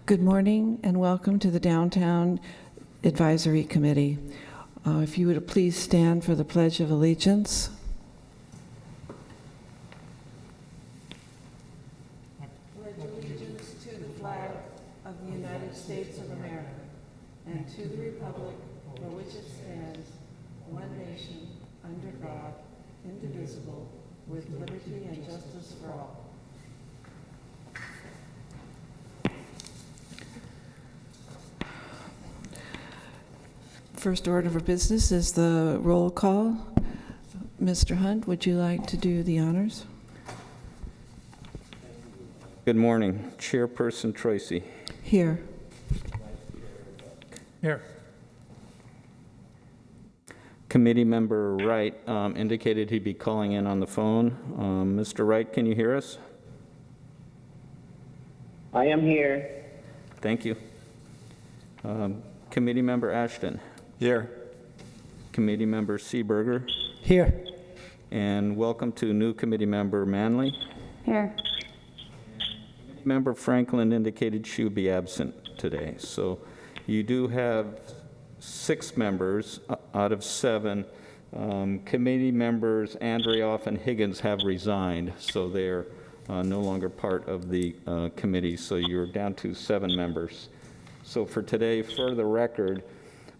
Good morning and welcome to the Downtown Advisory Committee. If you would please stand for the Pledge of Allegiance. Pledge allegiance to the flag of the United States of America and to the republic for which it stands, one nation, under God, indivisible, with liberty and justice for all. First order of business is the roll call. Mr. Hunt, would you like to do the honors? Good morning. Chairperson Tracy. Here. Here. Committee member Wright indicated he'd be calling in on the phone. Mr. Wright, can you hear us? I am here. Thank you. Committee member Ashton. Here. Committee member Seeberger. Here. And welcome to new committee member Manley. Here. Member Franklin indicated she would be absent today. So you do have 6 members out of 7. Committee members Andrioff and Higgins have resigned, so they're no longer part of the committee. So you're down to 7 members. So for today, for the record,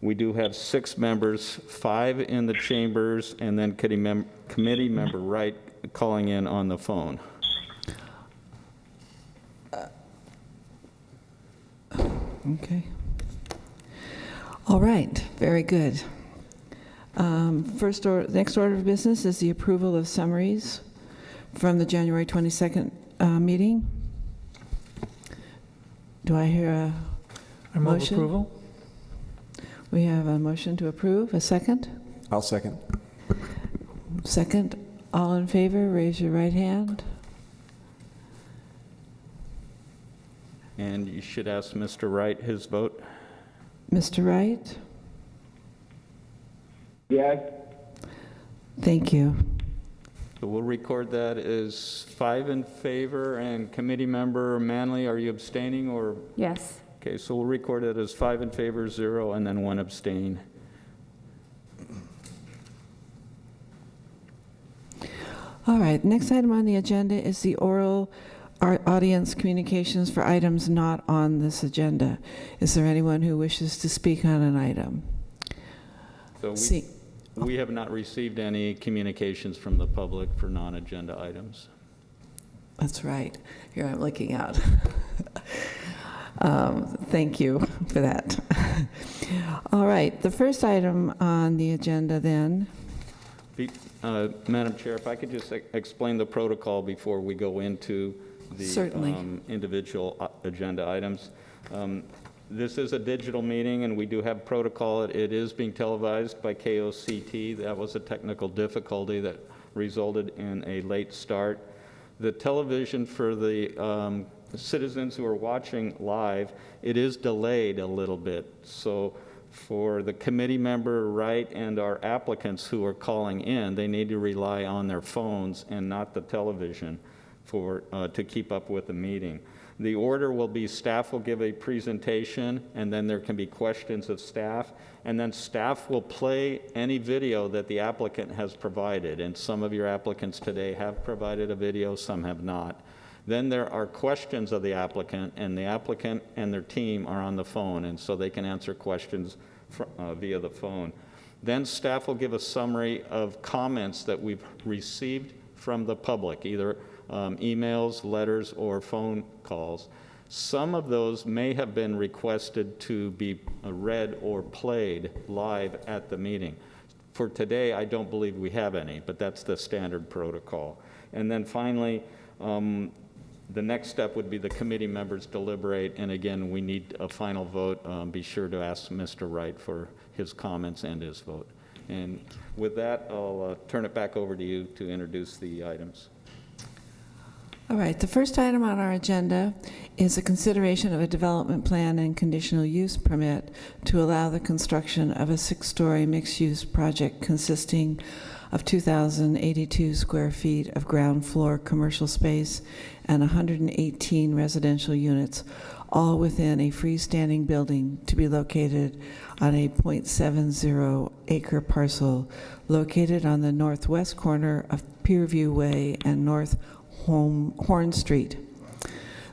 we do have 6 members, 5 in the chambers, and then committee member Wright calling in on the phone. Okay. All right, very good. Next order of business is the approval of summaries from the January 22nd meeting. Do I hear a I move motion? approval. We have a motion to approve. A second? I'll second. Second. All in favor, raise your right hand. And you should ask Mr. Wright his vote. Mr. Wright? Yes. Thank you. So we'll record that as 5 in favor, and committee member Manley, are you abstaining or? Yes. Okay, so we'll record it as 5 in favor, 0, and then 1 abstain. All right, next item on the agenda is the oral audience communications for items not on this agenda. Is there anyone who wishes to speak on an item? So we have not received any communications from the public for non-agenda items. That's right. Here I'm looking out. Thank you for that. All right, the first item on the agenda then. Madam Chair, if I could just explain the protocol before we go into the Certainly. Individual agenda items. This is a digital meeting, and we do have protocol. It is being televised by KOCT. That was a technical difficulty that resulted in a late start. The television for the citizens who are watching live, it is delayed a little bit. So for the committee member, Wright, and our applicants who are calling in, they need to rely on their phones and not the television to keep up with the meeting. The order will be staff will give a presentation, and then there can be questions of staff, and then staff will play any video that the applicant has provided, and some of your applicants today have provided a video, some have not. Then there are questions of the applicant and their team are on the phone, and so they can answer questions via the phone. Then staff will give a summary of comments that we've received from the public, either emails, letters, or phone calls. Some of those may have been requested to be read or played live at the meeting. For today, I don't believe we have any, but that's the standard protocol. And then finally, the next step would be the committee members deliberate, and again, we need a final vote. Be sure to ask Mr. Wright for his comments and his vote. And with that, I'll turn it back over to you to introduce the items. All right, the first item on our agenda is a consideration of a development plan and conditional use permit to allow the construction of a 6-story mixed-use project consisting of 2,082 square feet of ground floor commercial space and 118 residential units, all within a freestanding building to be located on a .70 acre parcel located on the northwest corner of Pierview Way and North Horn Street.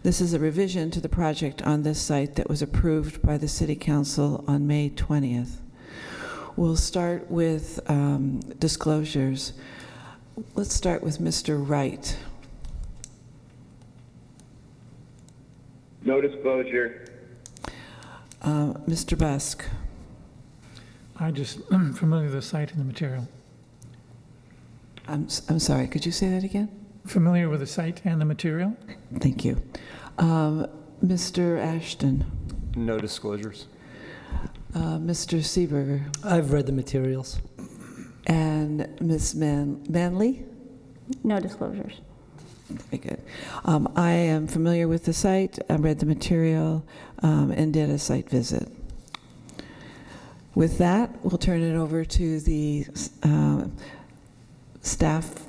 This is a revision to the project on this site that was approved by the City Council on May 20th. We'll start with disclosures. Let's start with Mr. Wright. No disclosure. Mr. Busk. I just am familiar with the site and the material. I'm sorry, could you say that again? Familiar with the site and the material? Thank you. Mr. Ashton. No disclosures. Mr. Seeberger. I've read the materials. And Ms. Manley? No disclosures. Very good. I am familiar with the site, I read the material, and did a site visit. With that, we'll turn it over to the staff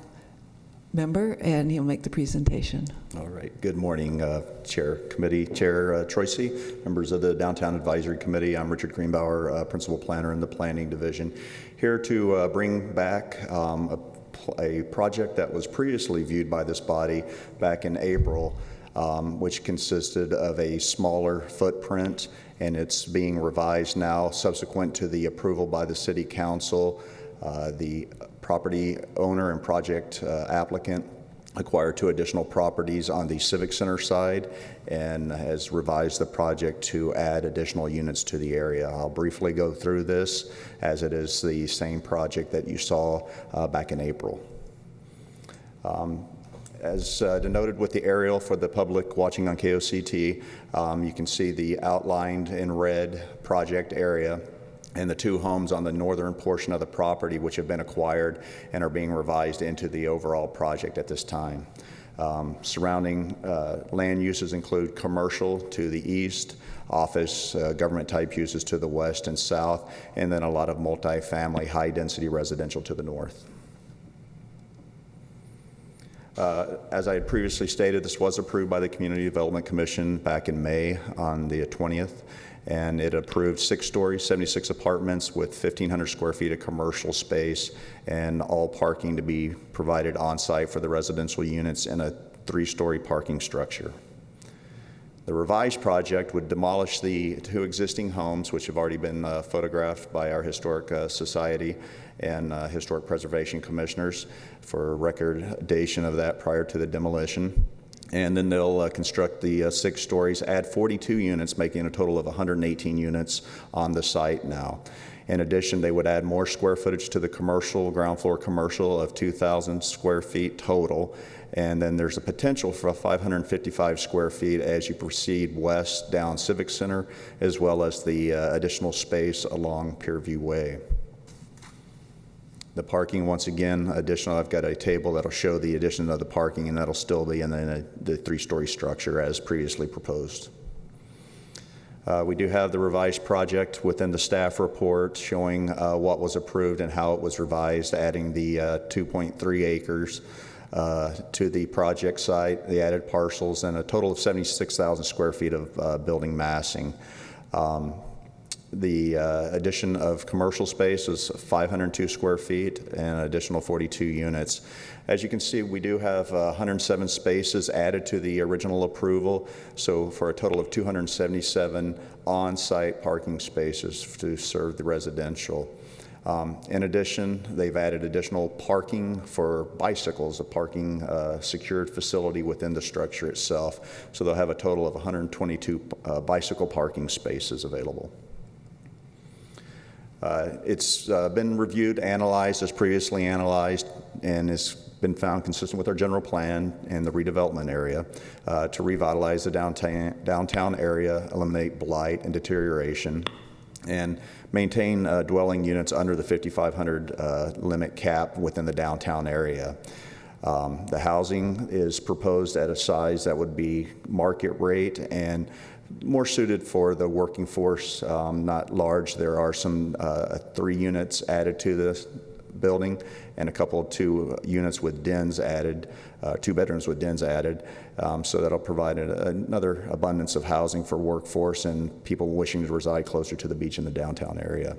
member, and he'll make the presentation. All right. Good morning, Chair Troisi, members of the Downtown Advisory Committee. I'm Richard Greenbauer, Principal Planner in the Planning Division, here to bring back a project that was previously viewed by this body back in April, which consisted of a smaller footprint, and it's being revised now subsequent to the approval by the City Council. The property owner and project applicant acquired 2 additional properties on the Civic Center side and has revised the project to add additional units to the area. I'll briefly go through this as it is the same project that you saw back in April. As denoted with the aerial for the public watching on KOCT, you can see the outlined in red project area and the 2 homes on the northern portion of the property which have been acquired and are being revised into the overall project at this time. Surrounding land uses include commercial to the east, office, government type uses to the west and south, and then a lot of multifamily, high density residential to the north. As I had previously stated, this was approved by the Community Development Commission back in May on the 20th, and it approved 6 stories, 76 apartments with 1,500 square feet of commercial space and all parking to be provided on site for the residential units in a 3-story parking structure. The revised project would demolish the 2 existing homes, which have already been photographed by our Historic Society and Historic Preservation Commissioners for recordation of that prior to the demolition. And then they'll construct the 6 stories, add 42 units, making a total of 118 units on the site now. In addition, they would add more square footage to the commercial, ground floor commercial of 2,000 square feet total. And then there's a potential for 555 square feet as you proceed west down Civic Center, as well as the additional space along Pierview Way. The parking, once again, additional, I've got a table that'll show the addition of the parking, and that'll still be in the 3-story structure as previously proposed. We do have the revised project within the staff report showing what was approved and how it was revised, adding the 2.3 acres to the project site, the added parcels, and a total of 76,000 square feet of building massing. The addition of commercial space is 502 square feet and an additional 42 units. As you can see, we do have 107 spaces added to the original approval, so for a total of 277 on-site parking spaces to serve the residential. In addition, they've added additional parking for bicycles, a parking secured facility within the structure itself. So they'll have a total of 122 bicycle parking spaces available. It's been reviewed, analyzed as previously analyzed, and has been found consistent with our general plan and the redevelopment area to revitalize the downtown area, eliminate blight and deterioration, and maintain dwelling units under the 5,500 limit cap within the downtown area. The housing is proposed at a size that would be market rate and more suited for the working force, not large. There are some 3 units added to building, and a couple of 2 units with dens added, 2 bedrooms with dens added. So that'll provide another abundance of housing for workforce and people wishing to reside closer to the beach in the downtown area.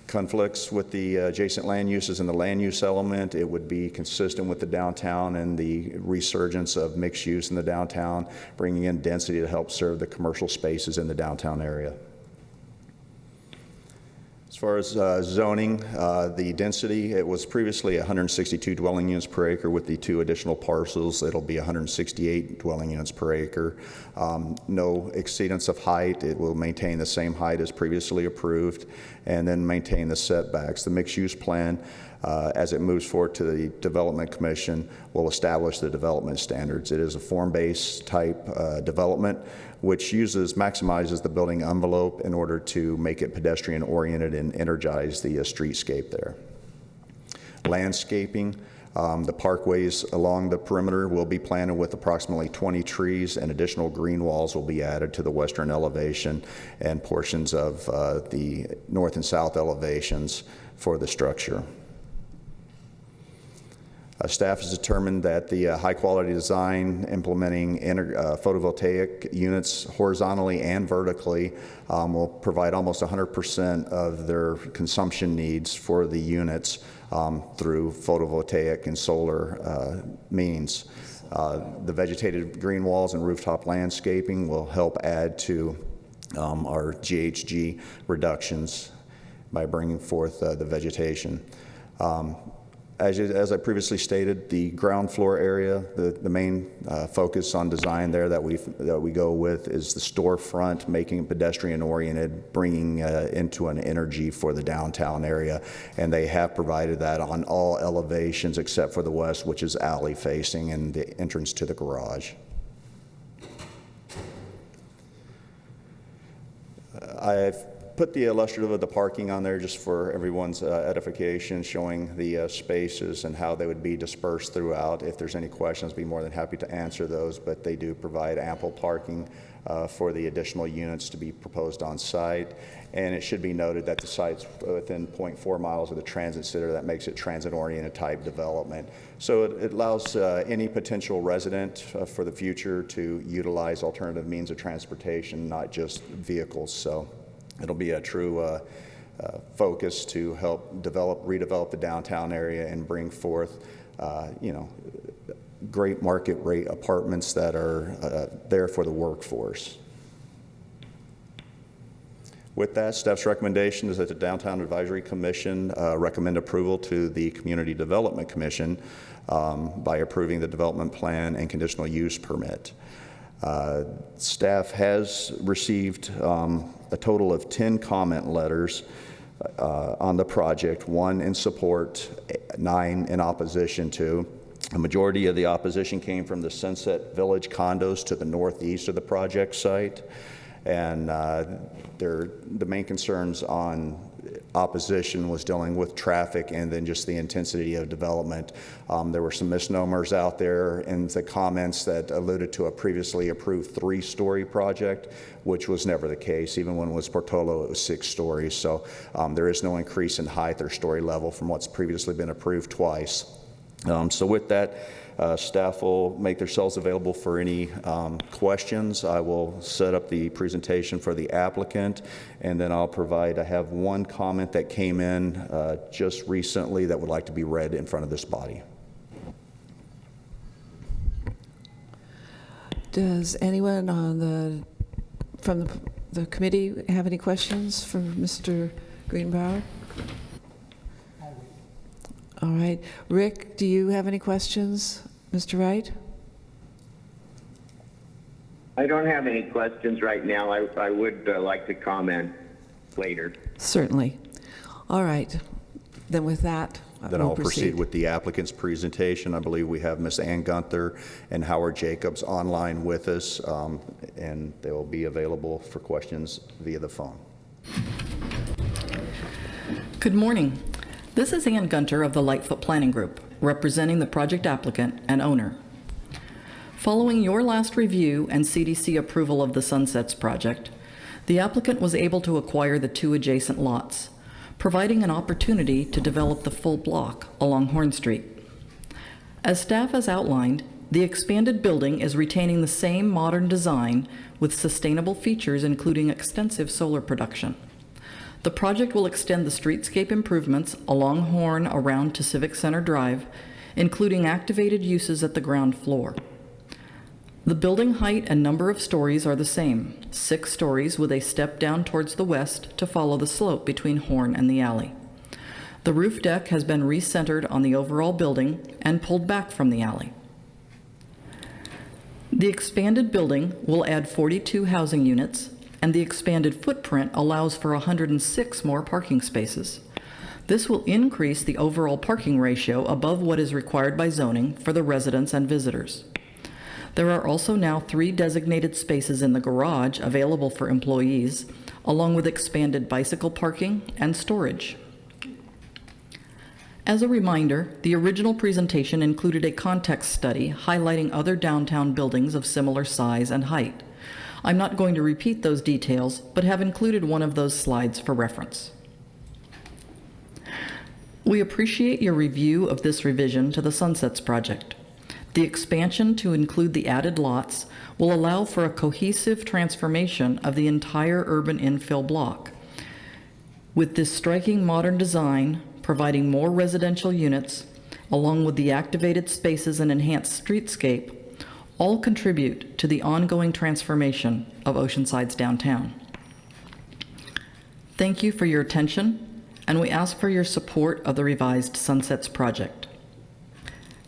Conflicts with the adjacent land uses and the land use element, it would be consistent with the downtown and the resurgence of mixed use in the downtown, bringing in density to help serve the commercial spaces in the downtown area. As far as zoning, the density, it was previously 162 dwelling units per acre. With the 2 additional parcels, it'll be 168 dwelling units per acre. No exceedance of height. It will maintain the same height as previously approved, and then maintain the setbacks. The mixed-use plan, as it moves forward to the Development Commission, will establish the development standards. It is a form-based type development, which maximizes the building envelope in order to make it pedestrian-oriented and energize the streetscape there. Landscaping, the parkways along the perimeter will be planted with approximately 20 trees, and additional green walls will be added to the western elevation and portions of the north and south elevations for the structure. Staff has determined that the high-quality design implementing photovoltaic units horizontally and vertically will provide almost 100% of their consumption needs for the units through photovoltaic and solar means. The vegetated green walls and rooftop landscaping will help add to our GHG reductions by bringing forth the vegetation. As I previously stated, the ground floor area, the main focus on design there that we go with is the storefront, making it pedestrian-oriented, bringing into an energy for the downtown area. And they have provided that on all elevations except for the west, which is alley facing and the entrance to the garage. I've put the illustrative of the parking on there just for everyone's edification, showing the spaces and how they would be dispersed throughout. If there's any questions, I'd be more than happy to answer those, but they do provide ample parking for the additional units to be proposed on site. And it should be noted that the site's within 0.4 miles of the transit center. That makes it transit-oriented type development. So it allows any potential resident for the future to utilize alternative means of transportation, not just vehicles. So it'll be a true focus to help redevelop the downtown area and bring forth, great market rate apartments that are there for the workforce. With that, staff's recommendation is that the Downtown Advisory Commission recommend approval to the Community Development Commission by approving the development plan and conditional use permit. Staff has received a total of 10 comment letters on the project, 1 in support, 9 in opposition to. A majority of the opposition came from the Sunset Village condos to the northeast of the project site. And the main concerns on opposition was dealing with traffic and then just the intensity of development. There were some misnomers out there in the comments that alluded to a previously approved 3-story project, which was never the case. Even when it was Portola, it was 6 stories. So there is no increase in height or story level from what's previously been approved twice. So with that, staff will make themselves available for any questions. I will set up the presentation for the applicant, and then I have 1 comment that came in just recently that would like to be read in front of this body. Does anyone from the committee have any questions for Mr. Greenbauer? All right. Rick, do you have any questions? Mr. Wright? I don't have any questions right now. I would like to comment later. Certainly. All right. Then with that, Then we'll I'll proceed with the applicant's presentation. I believe we have Ms. Ann Gunther and Howard Jacobs online with us, and they will be available for questions via the phone. Good morning. This is Ann Gunter of the Lightfoot Planning Group, representing the project applicant and owner. Following your last review and CDC approval of the Sunsets project, the applicant was able to acquire the 2 adjacent lots, providing an opportunity to develop the full block along Horn Street. As staff has outlined, the expanded building is retaining the same modern design with sustainable features including extensive solar production. The project will extend the streetscape improvements along Horn around to Civic Center Drive, including activated uses at the ground floor. The building height and number of stories are the same, 6 stories with a step down towards the west to follow the slope between Horn and the alley. The roof deck has been recentered on the overall building and pulled back from the alley. The expanded building will add 42 housing units, and the expanded footprint allows for 106 more parking spaces. This will increase the overall parking ratio above what is required by zoning for the residents and visitors. There are also now 3 designated spaces in the garage available for employees, along with expanded bicycle parking and storage. As a reminder, the original presentation included a context study highlighting other downtown buildings of similar size and height. I'm not going to repeat those details, but have included one of those slides for reference. We appreciate your review of this revision to the Sunsets project. The expansion to include the added lots will allow for a cohesive transformation of the entire urban infill block. With this striking modern design, providing more residential units, along with the activated spaces and enhanced streetscape, all contribute to the ongoing transformation of Oceanside's downtown. Thank you for your attention, and we ask for your support of the revised Sunsets project.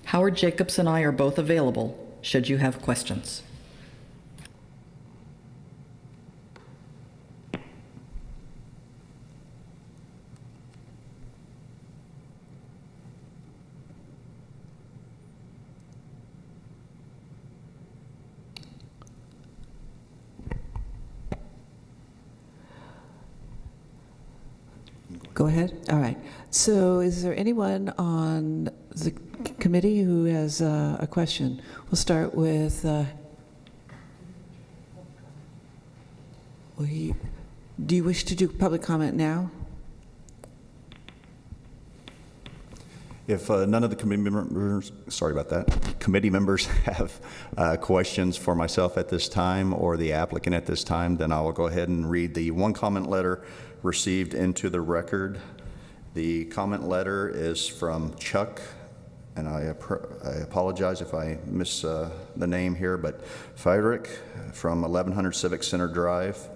Howard Jacobs and I are both available should you have questions. Go ahead. All right. So is there anyone on the committee who has a question? We'll start with, do you wish to do public comment now? If none of the committee members, committee members have questions for myself at this time or the applicant at this time, then I will go ahead and read the one comment letter received into the record. The comment letter is from Chuck, and I apologize if I miss the name here, but Friedrich from 1100 Civic Center Drive.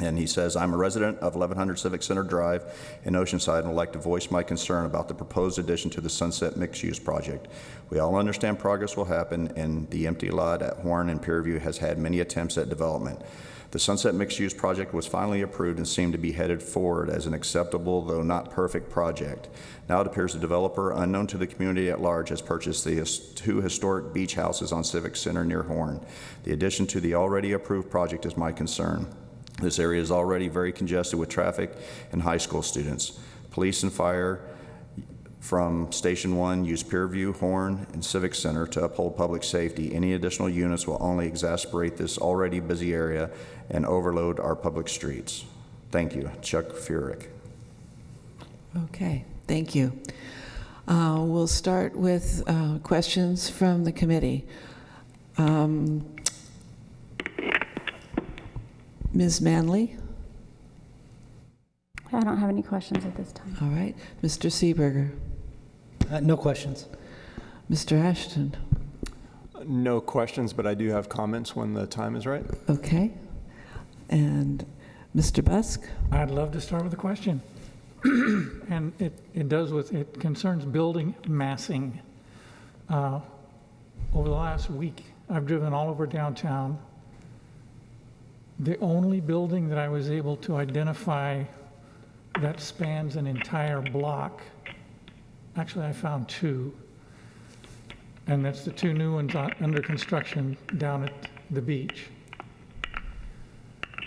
And he says, I'm a resident of 1100 Civic Center Drive in Oceanside and would like to voice my concern about the proposed addition to the Sunset Mixed-Use Project. We all understand progress will happen, and the empty lot at Horn and Pierview has had many attempts at development. The Sunset Mixed-Use Project was finally approved and seemed to be headed forward as an acceptable, though not perfect, project. Now it appears the developer, unknown to the community at large, has purchased the 2 historic beach houses on Civic Center near Horn. The addition to the already approved project is my concern. This area is already very congested with traffic and high school students. Police and fire from Station 1 use Pierview, Horn, and Civic Center to uphold public safety. Any additional units will only exacerbate this already busy area and overload our public streets. Thank you. Chuck Furyk. Okay, thank you. We'll start with questions from the committee. Ms. Manley? I don't have any questions at this time. All right. Mr. Seeberger? No questions. Mr. Ashton? No questions, but I do have comments when the time is right. Okay. And Mr. Busk? I'd love to start with a question. And it concerns building massing. Over the last week, I've driven all over downtown. The only building that I was able to identify that spans an entire block, actually I found 2, and that's the 2 new ones under construction down at the beach.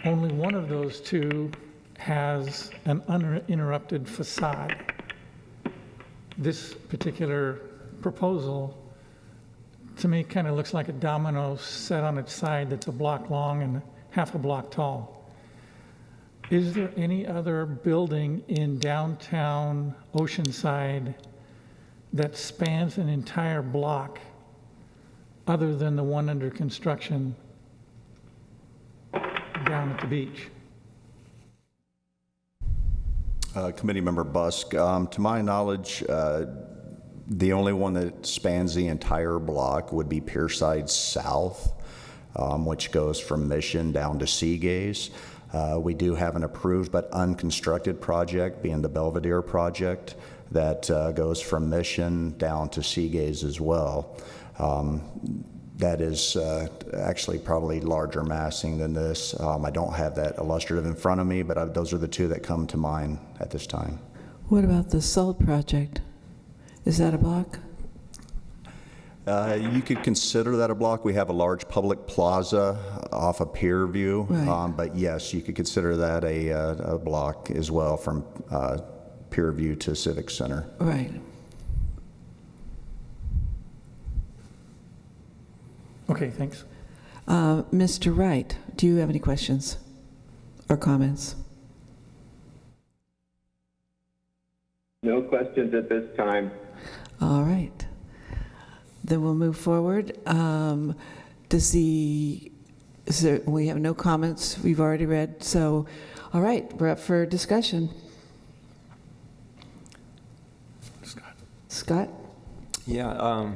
Only one of those 2 has an uninterrupted facade. This particular proposal, to me, kind of looks like a domino set on its side that's a block long and half a block tall. Is there any other building in downtown Oceanside that spans an entire block other than the one under construction down at the beach? Committee Member Busk, to my knowledge, the only one that spans the entire block would be Pierside South, which goes from Mission down to Seagaze. We do have an approved but unconstructed project, being the Belvedere project, that goes from Mission down to Seagaze as well. That is actually probably larger massing than this. I don't have that illustrative in front of me, but those are the two that come to mind at this time. What about the Salt project? Is that a block? You could consider that a block. We have a large public plaza off of Pierview, Right. but yes, you could consider that a block as well from Pierview to Civic Center. Right. Okay, thanks. Mr. Wright, do you have any questions or comments? No questions at this time. All right. Then we'll move forward. We have no comments we've already read, so, all right, we're up for discussion. Scott? Yeah,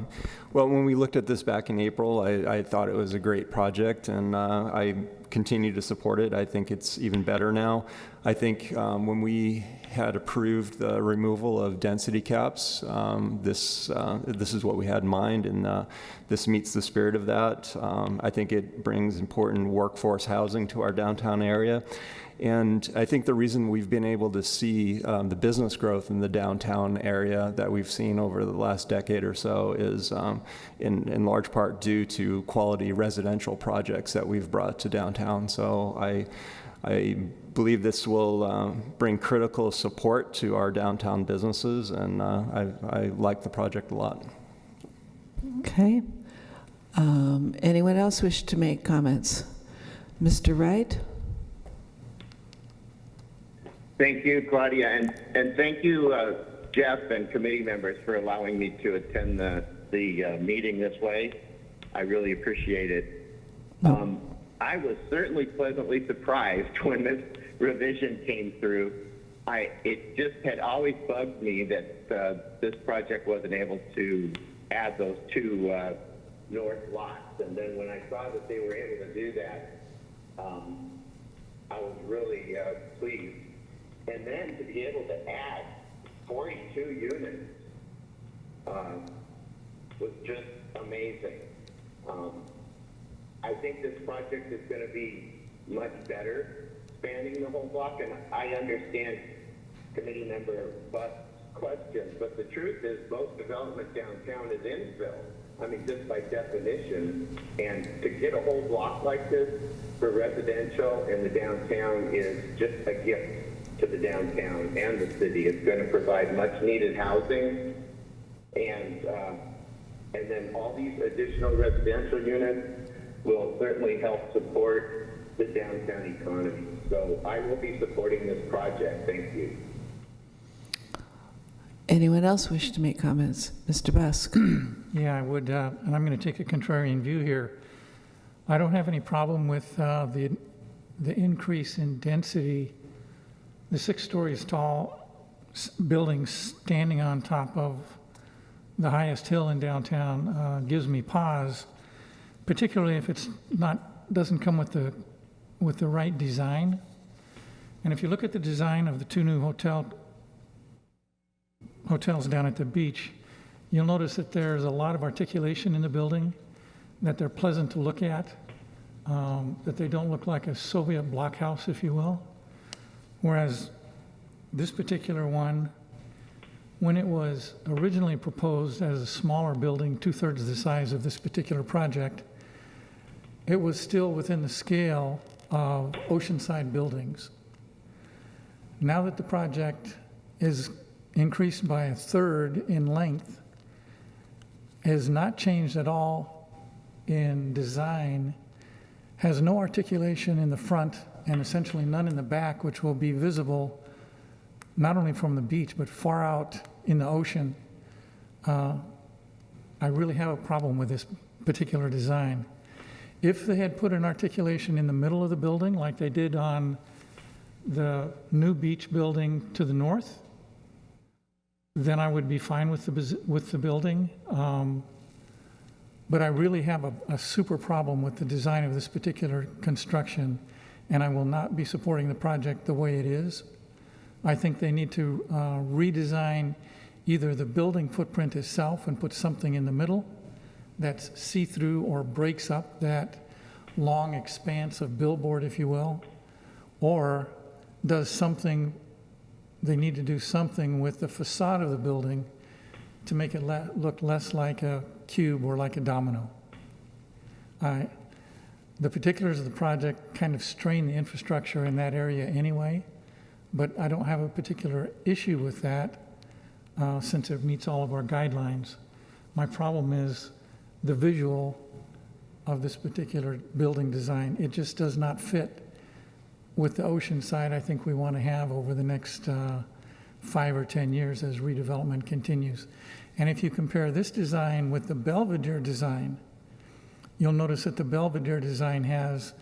well, when we looked at this back in April, I thought it was a great project, and I continue to support it. I think it's even better now. I think when we had approved the removal of density caps, this is what we had in mind, and this meets the spirit of that. I think it brings important workforce housing to our downtown area. And I think the reason we've been able to see the business growth in the downtown area that we've seen over the last decade or so is in large part due to quality residential projects that we've brought to downtown. So I believe this will bring critical support to our downtown businesses, and I like the project a lot. Okay. Anyone else wish to make comments? Mr. Wright? Thank you, Claudia, and thank you, Jeff and committee members, for allowing me to attend the meeting this way. I really appreciate it. I was certainly pleasantly surprised when this revision came through. It just had always bugged me that this project wasn't able to add those two north lots, and then when I saw that they were able to do that, I was really pleased. And then to be able to add 42 units was just amazing. I think this project is going to be much better spanning the whole block, and I understand committee member Buck's questions, but the truth is most development downtown is infill. I mean, just by definition, and to get a whole block like this for residential in the downtown is just a gift to the downtown and the city. It's going to provide much needed housing, and then all these additional residential units will certainly help support the downtown economy. So I will be supporting this project. Thank you. Anyone else wish to make comments? Mr. Busk? Yeah, I would, and I'm going to take a contrarian view here. I don't have any problem with the increase in density. The 6 stories tall building standing on top of the highest hill in downtown gives me pause, particularly if it's doesn't come with the right design. And if you look at the design of the 2 new hotels down at the beach, you'll notice that there's a lot of articulation in the building, that they're pleasant to look at, that they don't look like a Soviet blockhouse, if you will. Whereas this particular one, when it was originally proposed as a smaller building, 2/3 the size of this particular project, it was still within the scale of Oceanside buildings. Now that the project is increased by 1/3 in length, has not changed at all in design, has no articulation in the front and essentially none in the back, which will be visible not only from the beach, but far out in the ocean, I really have a problem with this particular design. If they had put an articulation in the middle of the building, like they did on the new beach building to the north, then I would be fine with the building. But I really have a super problem with the design of this particular construction, and I will not be supporting the project the way it is. I think they need to redesign either the building footprint itself and put something in the middle that's see-through or breaks up that long expanse of billboard, if you will, or does something, they need to do something with the facade of the building to make it look less like a cube or like a domino. The particulars of the project kind of strain the infrastructure in that area anyway, but I don't have a particular issue with that since it meets all of our guidelines. My problem is the visual of this particular building design. It just does not fit with the ocean side I think we want to have over the next 5 or 10 years as redevelopment continues. And if you compare this design with the Belvedere design, you'll notice that the Belvedere design has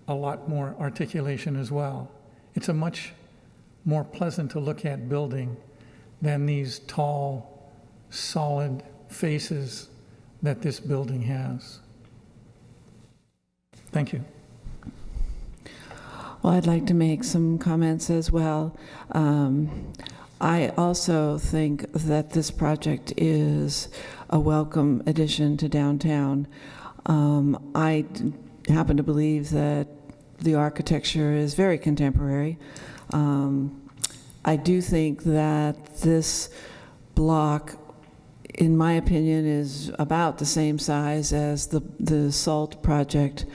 a lot more articulation as well. It's a much more pleasant to look at building than these tall, solid faces that this building has. Thank you. Well, I'd like to make some comments as well. I also think that this project is a welcome addition to downtown. I happen to believe that the architecture is very contemporary. I do think that this block, in my opinion, is about the same size as the SALT project,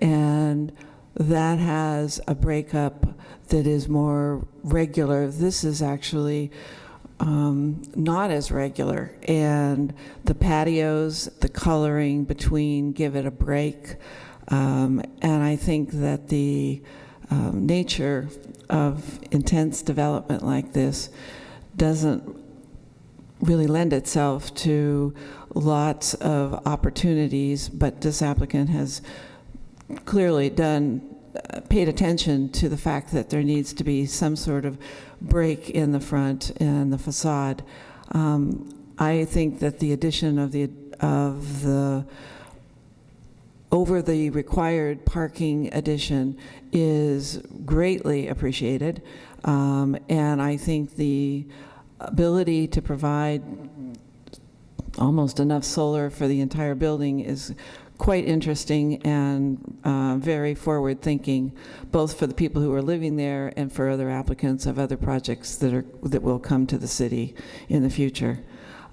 and that has a breakup that is more regular. This is actually not as regular, and the patios, the coloring between give it a break, and I think that the nature of intense development like this doesn't really lend itself to lots of opportunities, but this applicant has clearly paid attention to the fact that there needs to be some sort of break in the front and the facade. I think that the addition of the over the required parking addition is greatly appreciated, and I think the ability to provide almost enough solar for the entire building is quite interesting and very forward-thinking, both for the people who are living there and for other applicants of other projects that will come to the city in the future.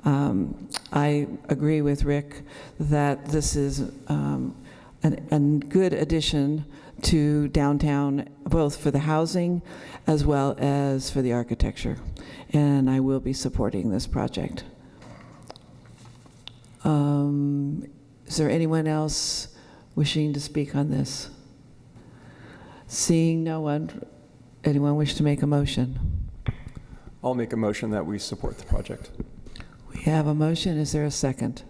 I agree with Rick that this is a good addition to downtown, both for the housing as well as for the architecture, and I will be supporting this project. Is there anyone else wishing to speak on this? Seeing no one, anyone wish to make a motion? I'll make a motion that we support the project. We have a motion. Is there a second?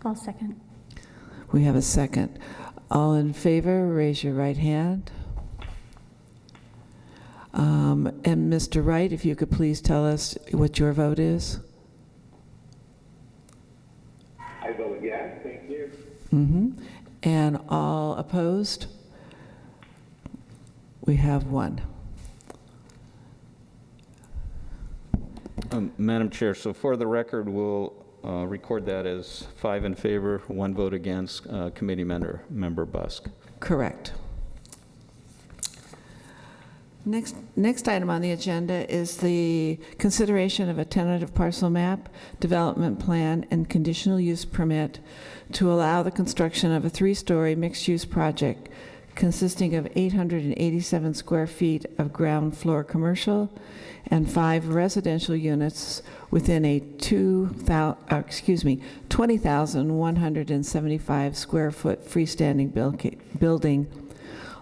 I'll second. We have a second. All in favor, raise your right hand. And Mr. Wright, if you could please tell us what your vote is. I vote yes, thank you. Mm-hmm. And all opposed? We have one. Madam Chair, so for the record, we'll record that as 5 in favor, 1 vote against, committee member Busk. Correct. Next item on the agenda is the consideration of a tentative parcel map, development plan, and conditional use permit to allow the construction of a 3-story mixed-use project consisting of 887 square feet of ground floor commercial and 5 residential units within a 20,175 square foot freestanding building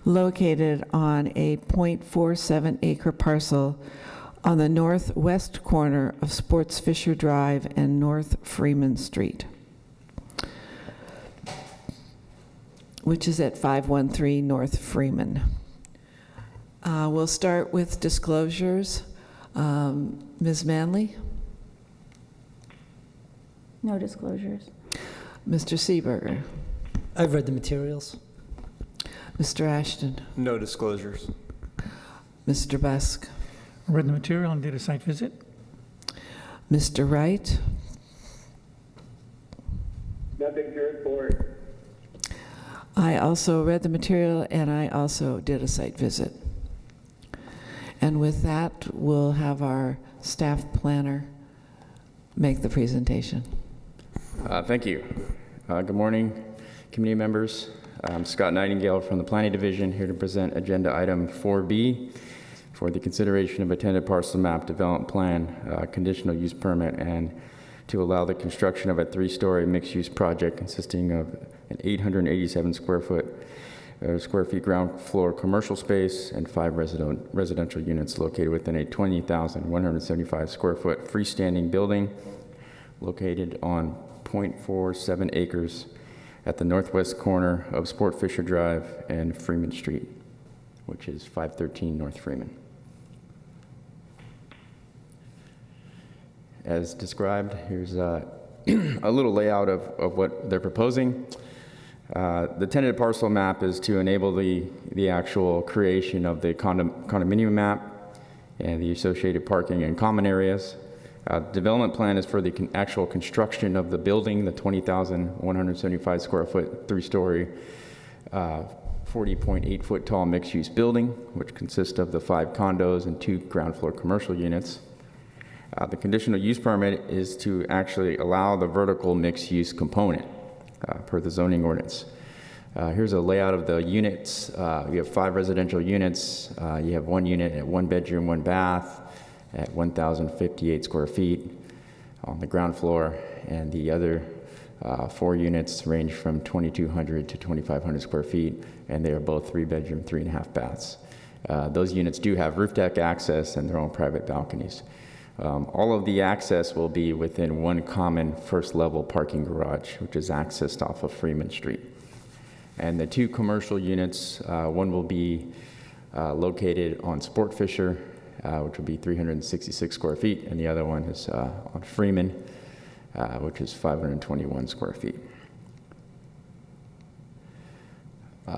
located on a .47 acre parcel on the northwest corner of Sports Fisher Drive and North Freeman Street, which is at 513 North Freeman. We'll start with disclosures. Ms. Manley? No disclosures. Mr. Seeberger? I've read the materials. Mr. Ashton? No disclosures. Mr. Busk? Read the material and did a site visit. Mr. Wright? Nothing to report. I also read the material and I also did a site visit. And with that, we'll have our staff planner make the presentation. Thank you. Good morning, committee members. I'm Scott Nightingale from the Planning Division, here to present Agenda Item 4B for the consideration of a tentative parcel map development plan, conditional use permit, and to allow the construction of a 3-story mixed-use project consisting of an 887 square feet ground floor commercial space and 5 residential units located within a 20,175 square foot freestanding building located on .47 acres at the northwest corner of Sport Fisher Drive and Freeman Street, which is 513 North Freeman. As described, here's a little layout of what they're proposing. The tentative parcel map is to enable the actual creation of the condominium map and the associated parking and common areas. Development plan is for the actual construction of the building, the 20,175 square foot, 3-story, 40.8 foot tall mixed-use building, which consists of the 5 condos and 2 ground floor commercial units. The conditional use permit is to actually allow the vertical mixed-use component per the zoning ordinance. Here's a layout of the units. You have 5 residential units. You have 1 unit at 1 bedroom, 1 bath at 1,058 square feet on the ground floor, and the other 4 units range from 2,200 to 2,500 square feet, and they are both 3 bedroom, 3.5 baths. Those units do have roof deck access and their own private balconies. All of the access will be within 1 common first-level parking garage, which is accessed off of Freeman Street. And the 2 commercial units, one will be located on Sport Fisher, which will be 366 square feet, and the other one is on Freeman, which is 521 square feet.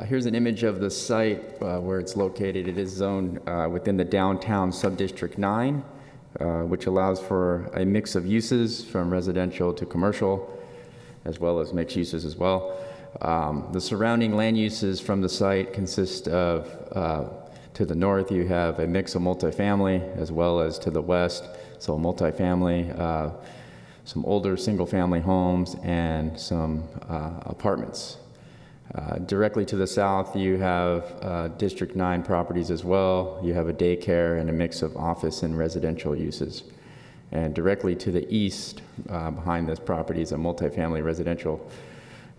Here's an image of the site where it's located. It is zoned within the downtown subdistrict 9, which allows for a mix of uses from residential to commercial, as well as mixed uses as well. The surrounding land uses from the site consist of, to the north, you have a mix of multifamily, as well as to the west, so multifamily, some older single-family homes, and some apartments. Directly to the south, you have District 9 properties as well. You have a daycare and a mix of office and residential uses. And directly to the east, behind this property, is a multifamily residential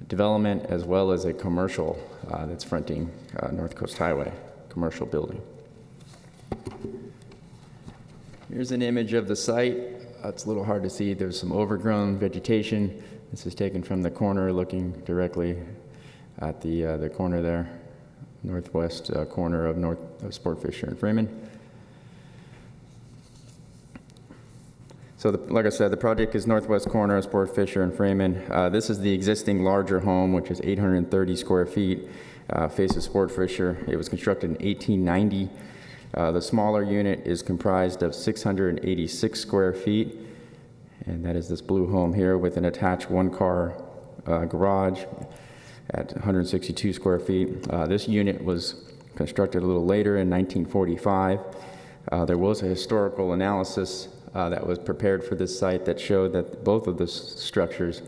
development, as well as a commercial that's fronting North Coast Highway, commercial building. Here's an image of the site. It's a little hard to see. There's some overgrown vegetation. This is taken from the corner, looking directly at the corner there, northwest corner of Sport Fisher and Freeman. So like I said, the project is northwest corner of Sport Fisher and Freeman. This is the existing larger home, which is 830 square feet, faces Sport Fisher. It was constructed in 1890. The smaller unit is comprised of 686 square feet, and that is this blue home here with an attached 1-car garage at 162 square feet. This unit was constructed a little later in 1945. There was a historical analysis that was prepared for this site that showed that both of the structures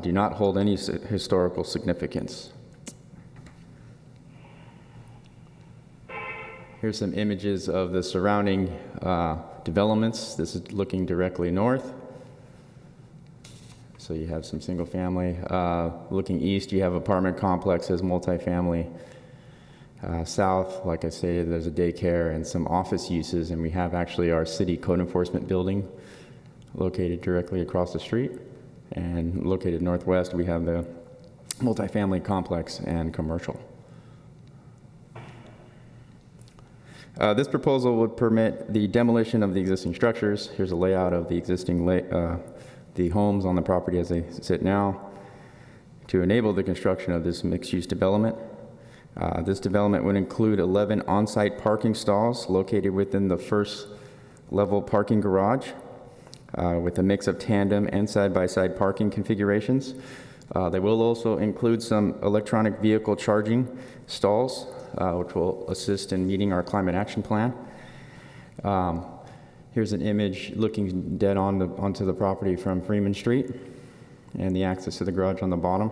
do not hold any historical significance. Here's some images of the surrounding developments. This is looking directly north. So you have some single family. Looking east, you have apartment complexes, multifamily. South, like I stated, there's a daycare and some office uses, and we have actually our city code enforcement building located directly across the street. And located northwest, we have the multifamily complex and commercial. This proposal would permit the demolition of the existing structures. Here's a layout of the existing the homes on the property as they sit now, to enable the construction of this mixed-use development. This development would include 11 on-site parking stalls located within the first level parking garage, with a mix of tandem and side-by-side parking configurations. They will also include some electronic vehicle charging stalls, which will assist in meeting our climate action plan. Here's an image looking dead on onto the property from Freeman Street and the access to the garage on the bottom.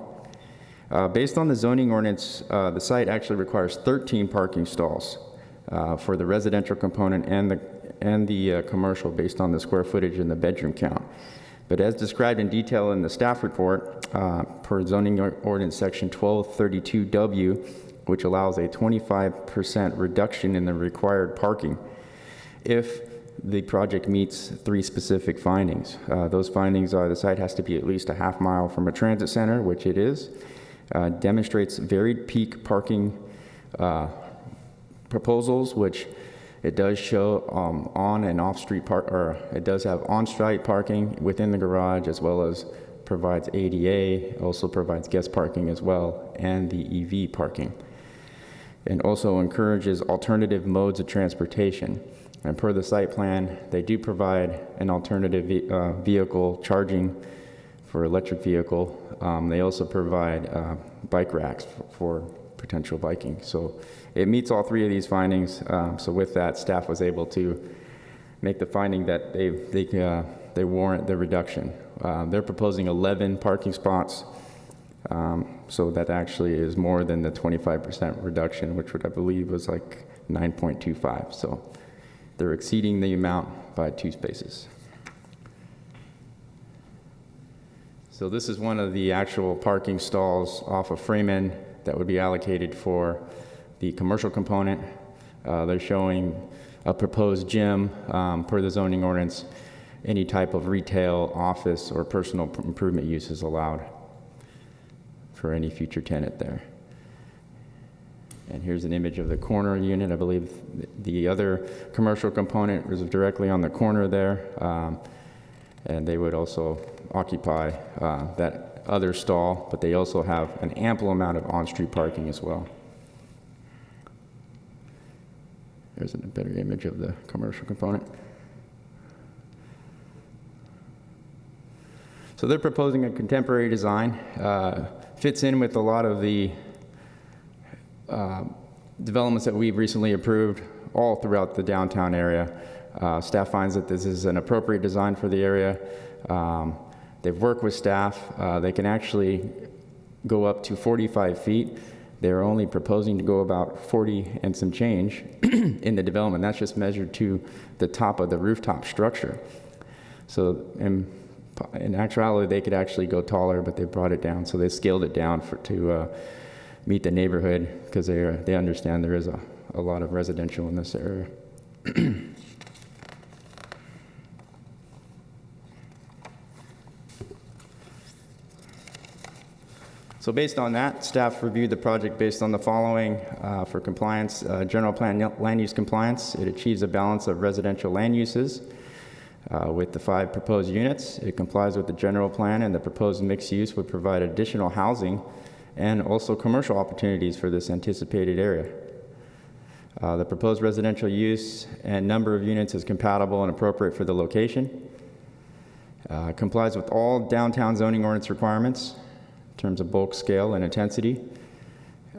Based on the zoning ordinance, the site actually requires 13 parking stalls for the residential component and the commercial, based on the square footage and the bedroom count. But as described in detail in the staff report, per zoning ordinance section 1232W, which allows a 25% reduction in the required parking if the project meets 3 specific findings. Those findings are: the site has to be at least a half mile from a transit center, which it is, demonstrates varied peak parking proposals, which it does show on and off-street or it does have on-site parking within the garage, as well as provides ADA, also provides guest parking as well, and the EV parking, and also encourages alternative modes of transportation. And per the site plan, they do provide an alternative vehicle charging for electric vehicle. They also provide bike racks for potential biking. So it meets all 3 of these findings. So with that, staff was able to make the finding that they warrant the reduction. They're proposing 11 parking spots. So that actually is more than the 25% reduction, which would, I believe, was like 9.25. So they're exceeding the amount by 2 spaces. So this is one of the actual parking stalls off of Freeman that would be allocated for the commercial component. They're showing a proposed gym per the zoning ordinance. Any type of retail, office, or personal improvement use is allowed for any future tenant there. And here's an image of the corner unit. I believe the other commercial component was directly on the corner there. And they would also occupy that other stall, but they also have an ample amount of on-street parking as well. There's a better image of the commercial component. So they're proposing a contemporary design. Fits in with a lot of the developments that we've recently approved all throughout the downtown area. Staff finds that this is an appropriate design for the area. They've worked with staff. They can actually go up to 45 feet. They're only proposing to go about 40 and some change in the development. That's just measured to the top of the rooftop structure. So in actuality, they could actually go taller, but they brought it down. So they scaled it down to meet the neighborhood, because they understand there is a lot of residential in this area. So based on that, staff reviewed the project based on the following. For compliance, general plan land use compliance, it achieves a balance of residential land uses with the 5 proposed units. It complies with the general plan, and the proposed mixed use would provide additional housing and also commercial opportunities for this anticipated area. The proposed residential use and number of units is compatible and appropriate for the location. Complies with all downtown zoning ordinance requirements in terms of bulk, scale, and intensity,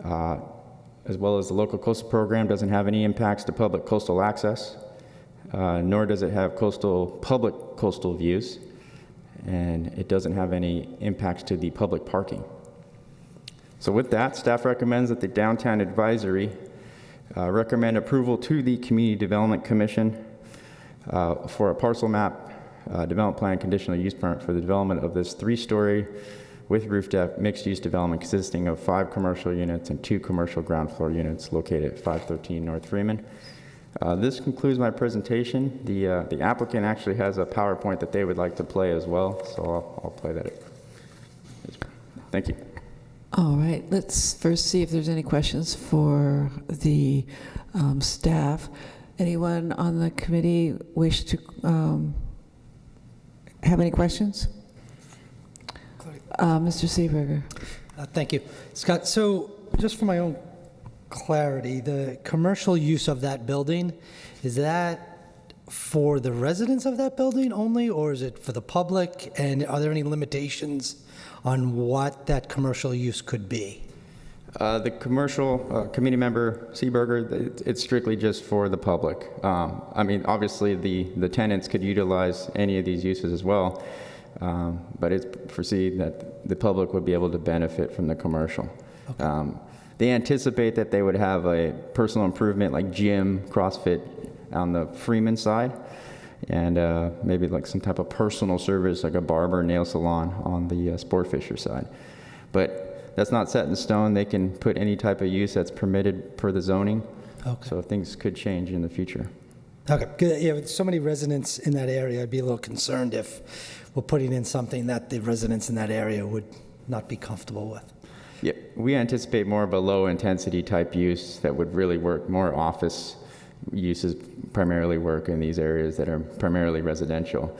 as well as the local coastal program doesn't have any impacts to public coastal access, nor does it have public coastal views, and it doesn't have any impacts to the public parking. So with that, staff recommends that the Downtown Advisory recommend approval to the Community Development Commission for a parcel map development plan conditional use permit for the development of this 3-story, with rooftop mixed-use development consisting of 5 commercial units and 2 commercial ground floor units located at 513 North Freeman. This concludes my presentation. The applicant actually has a PowerPoint that they would like to play as well, so I'll play that. Thank you. All right, let's first see if there's any questions for the staff. Anyone on the committee wish to have any questions? Mr. Seeberger. Thank you. Scott, so just for my own clarity, the commercial use of that building, is that for the residents of that building only, or is it for the public? And are there any limitations on what that commercial use could be? The commercial committee member Seeberger, it's strictly just for the public. I mean, obviously the tenants could utilize any of these uses as well, but it's foreseen that the public would be able to benefit from the commercial. Okay. They anticipate that they would have a personal improvement like gym, CrossFit on the Freeman side, and maybe like some type of personal service like a barber, nail salon on the Sport Fisher side. But that's not set in stone. They can put any type of use that's permitted per the zoning. Okay. So things could change in the future. Okay, good. Yeah, with so many residents in that area, I'd be a little concerned if we're putting in something that the residents in that area would not be comfortable with. Yeah, we anticipate more of a low-intensity type use that would really work. More office uses primarily work in these areas that are primarily residential.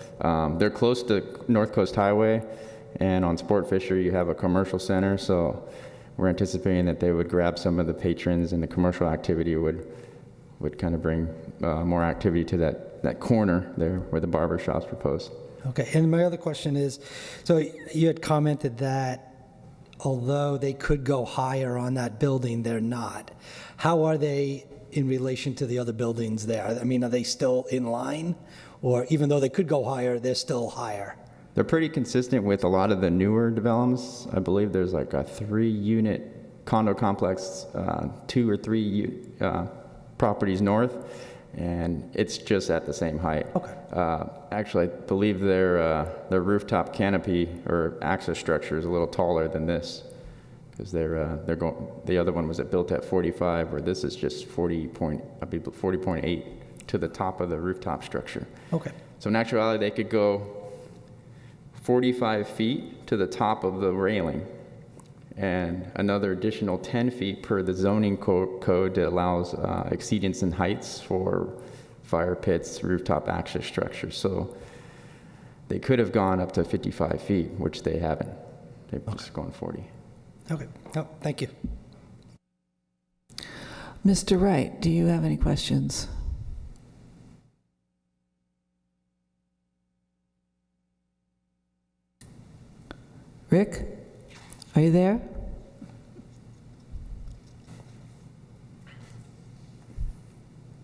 They're close to North Coast Highway, and on Sport Fisher you have a commercial center, so we're anticipating that they would grab some of the patrons, and the commercial activity would kind of bring more activity to that corner there where the barber shop's proposed. Okay, and my other question is, so you had commented that although they could go higher on that building, they're not. How are they in relation to the other buildings there? I mean, are they still in line? Or even though they could go higher, they're still higher? They're pretty consistent with a lot of the newer developments. I believe there's like a 3-unit condo complex, 2 or 3 properties north, and it's just at the same height. Okay. Actually, I believe their rooftop canopy or access structure is a little taller than this, because the other one was built at 45, where this is just 40.8 to the top of the rooftop structure. Okay. So in actuality, they could go 45 feet to the top of the railing, and another additional 10 feet per the zoning code that allows exceedance in heights for fire pits, rooftop access structures. So they could have gone up to 55 feet, which they haven't. They've just gone 40. Okay. Oh, thank you. Mr. Wright, do you have any questions? Rick, are you there?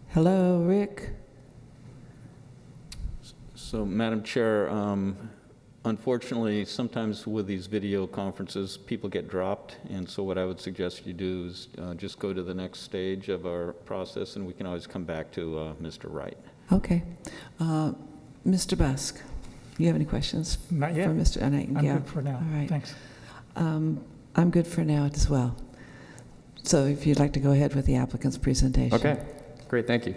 Hello, Rick? So, Madam Chair, unfortunately, sometimes with these video conferences, people get dropped, and so what I would suggest you do is just go to the next stage of our process, and we can always come back to Mr. Wright. Okay. Mr. Busk, do you have any questions? Not yet. For Mr. I'm good for now. All right. Thanks. I'm good for now as well. So if you'd like to go ahead with the applicant's presentation. Okay, great, thank you.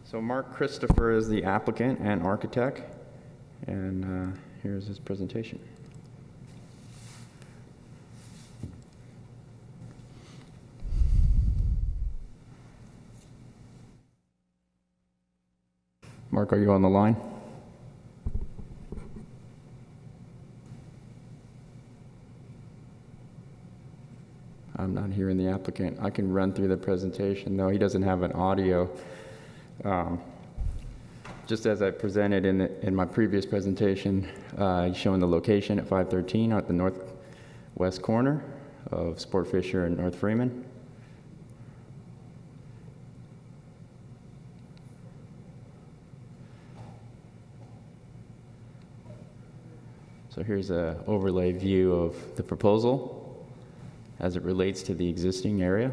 So Mark Christopher is the applicant and architect, and here's his presentation. Mark, are you on the line? I'm not hearing the applicant. I can run through the presentation. No, he doesn't have an audio. Just as I presented in my previous presentation, he's showing the location at 513 at the northwest corner of Sport Fisher and North Freeman. So here's an overlay view of the proposal as it relates to the existing area.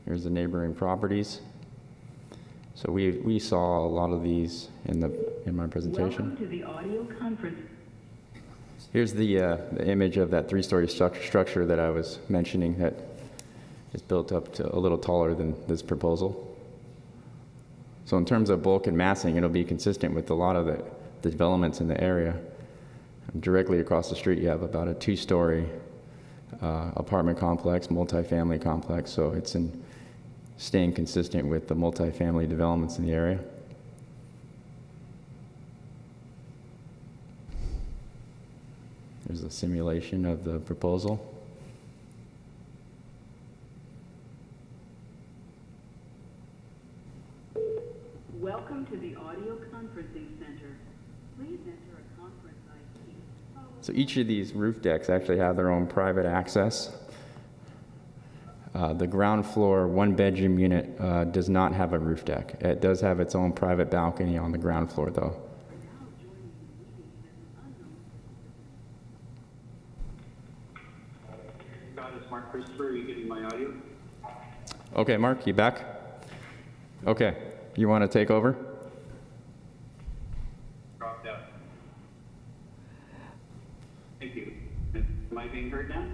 Here's the neighboring properties. So we saw a lot of these in my presentation. Welcome to the audio conference. Here's the image of that three-story structure that I was mentioning that is built up to a little taller than this proposal. So in terms of bulk and massing, it'll be consistent with a lot of the developments in the area. Directly across the street, you have about a two-story apartment complex, multifamily complex, so it's staying consistent with the multifamily developments in the area. There's a simulation of the proposal. Welcome to the audio conferencing center. Please enter a conference ID. So each of these roof decks actually have their own private access. The ground floor one-bedroom unit does not have a roof deck. It does have its own private balcony on the ground floor, though. Scott, it's Mark Christopher. Are you getting my audio? Okay, Mark, you back? Okay, you want to take over? Dropped out. Thank you. Am I being heard now?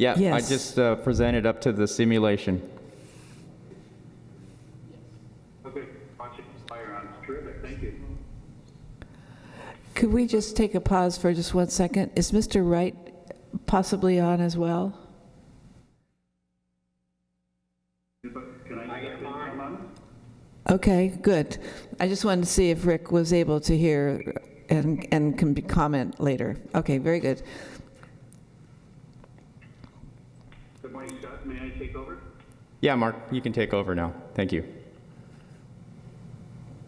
Yeah, Yes. I just presented up to the simulation. Okay, watching fire on. Terrific. Thank you. Could we just take a pause for just 1 second? Is Mr. Wright possibly on as well? Can I get on? Okay, good. I just wanted to see if Rick was able to hear and can comment later. Okay, very good. Good morning, Scott. May I take over? Yeah, Mark, you can take over now. Thank you.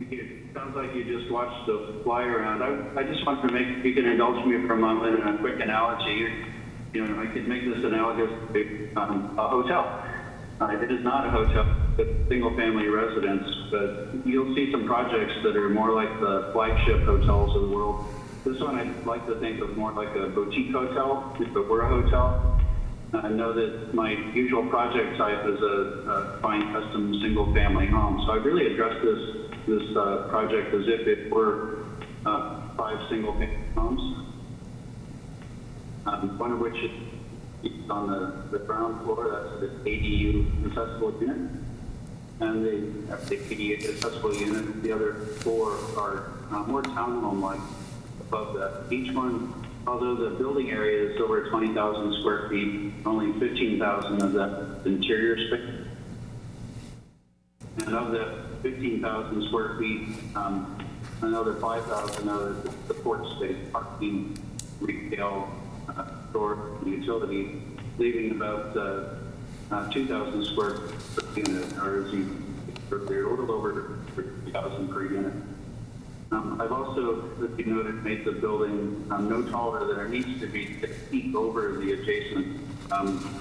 It sounds like you just watched the fly around. I just want to make, if you can indulge me for a moment in a quick analogy. You know, I could make this analogous to a hotel. It is not a hotel, it's single-family residence, but you'll see some projects that are more like the flagship hotels of the world. This one I'd like to think of more like a boutique hotel, if it were a hotel. I know that my usual project type is a fine custom single-family home, so I really addressed this project as if it were 5 single-family homes, one of which is on the ground floor. That's the ADU accessible unit, and the ADU accessible unit. The other 4 are more townhome-like above that. Each one, although the building area is over 20,000 square feet, only 15,000 of that interior space. And of that 15,000 square feet, another 5,000 of the port space, parking, retail, store, and utility, leaving about 2,000 square per unit, or as you prepared, a little over 3,000 per unit. I've also, as you noted, made the building no taller than it needs to be 6 feet over the adjacent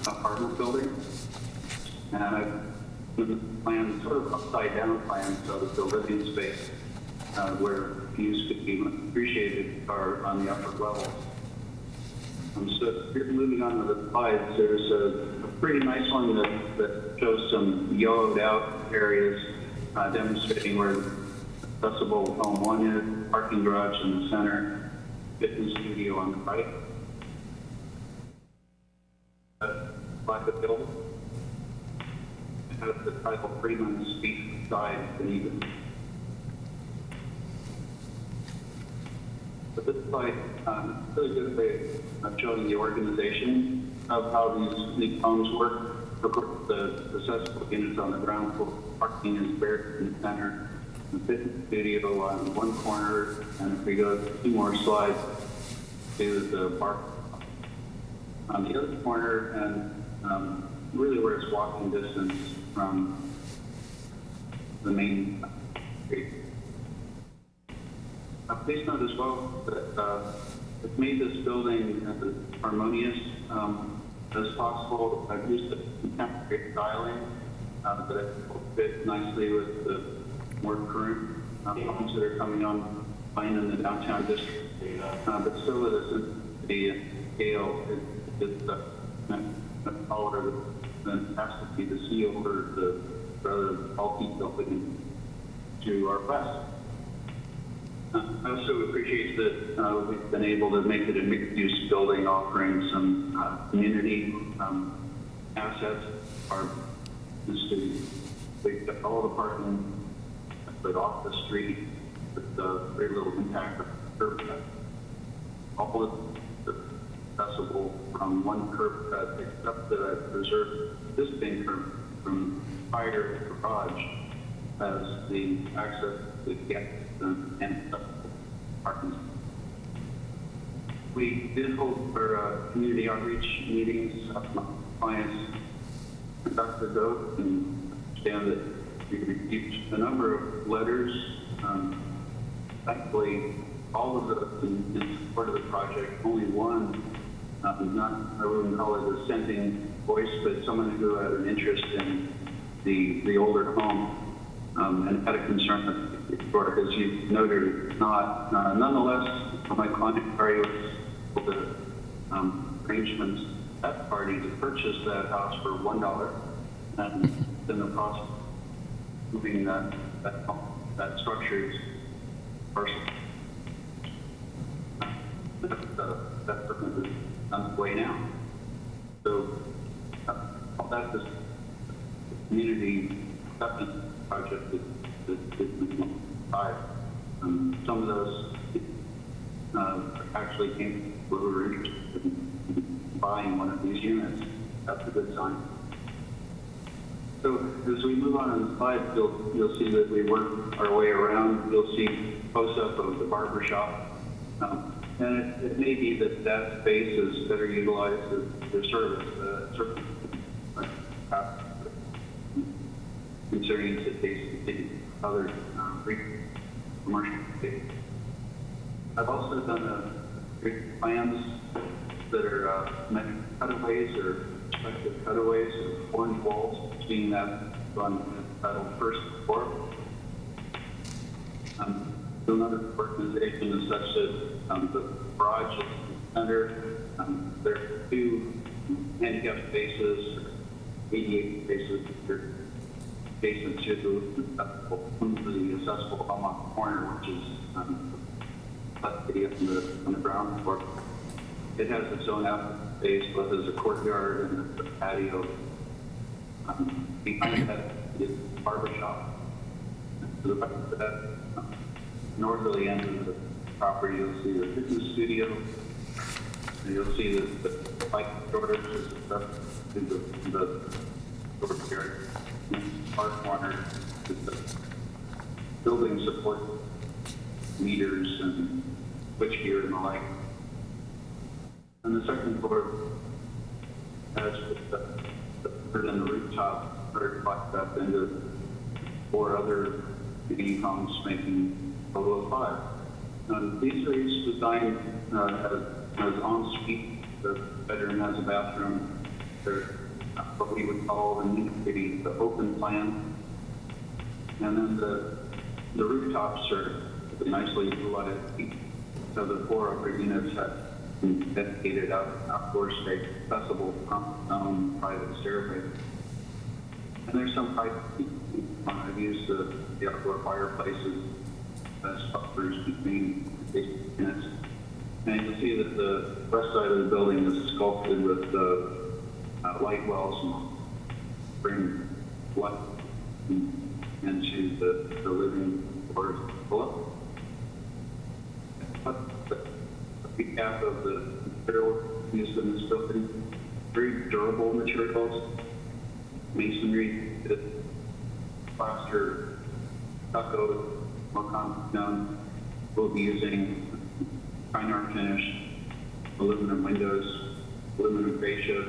apartment building. And I've planned sort of upside down plan, so that the living space where views could be appreciated are on the upper levels. So moving on to the slides, there's a pretty nice one that shows some yellowed out areas demonstrating where accessible home 1 is, parking garage in the center, fitness studio on the right. Lack of building. Has the title Freeman speak side beneath it. But this slide is a really good way of showing the organization of how these homes work. Of course, the accessible units on the ground floor, parking is buried in the center, the fitness studio on one corner, and if we go 2 more slides to the park on the other corner, and really where it's walking distance from the main street. Please note as well that it's made this building as harmonious as possible. I've used the contemporary styling that I think will fit nicely with the more current homes that are coming online in the downtown district. But still with a simplicity and scale, it's taller than has to be to see over the rather bulky building. to our west. I also appreciate that we've been able to make it a mixed-use building offering some community assets. Our we've got all the parking but off the street with very little impact of curb cut. All of the accessible from one curb cut, except that I've preserved this thing from fire garage as the access to get and parking. We did hold our community outreach meetings. My clients conducted those and understand that we received a number of letters. Thankfully, all of those in support of the project. Only one, I wouldn't call it a dissenting voice, but someone who had an interest in the older home and had a concern for it, as you noted, not. Nonetheless, my client party was able to arrangements at the party to purchase that house for $1, and in the process of moving that structured parcel. That permit is underway now. So that's the community acceptance project that five. Some of those actually came where we were interested in buying one of these units. That's a good sign. So as we move on the slide, you'll see that we work our way around. You'll see close-up of the barber shop. And it may be that space is better utilized as their service, considering today's other commercial space. I've also done plans that are cutaways or perspective cutaways of orange walls, seeing that on the first floor. Another organization is such that the garage is in the center. There are two handicap spaces, 88 spaces that are adjacent to the accessible home on the corner, which is on the ground floor. It has its own outlet space, both as a courtyard and a patio. Behind that is the barber shop. To the back of that northerly end of the property, you'll see the fitness studio. And you'll see the bike storage is up in the courtyard. Our corner is the building support meters and switchgear and the like. And the second floor has the third and the rooftop are locked up into 4 other meeting homes, making a total of 5. These are each designed as ensuite. The bedroom has a bathroom. They're what we would call the open plan. And then the rooftops are nicely utilized. So the 4 upper units have dedicated outdoor space, accessible private stairway. And there's some private. I've used the outdoor fireplaces as buffers between the units. And you'll see that the west side of the building is sculpted with light wells and bring light into the living quarters below. The recap of the material used in this building, very durable materials, masonry, plaster, stucco, more compound. We'll be using fine art finish, aluminum windows, aluminum fascia.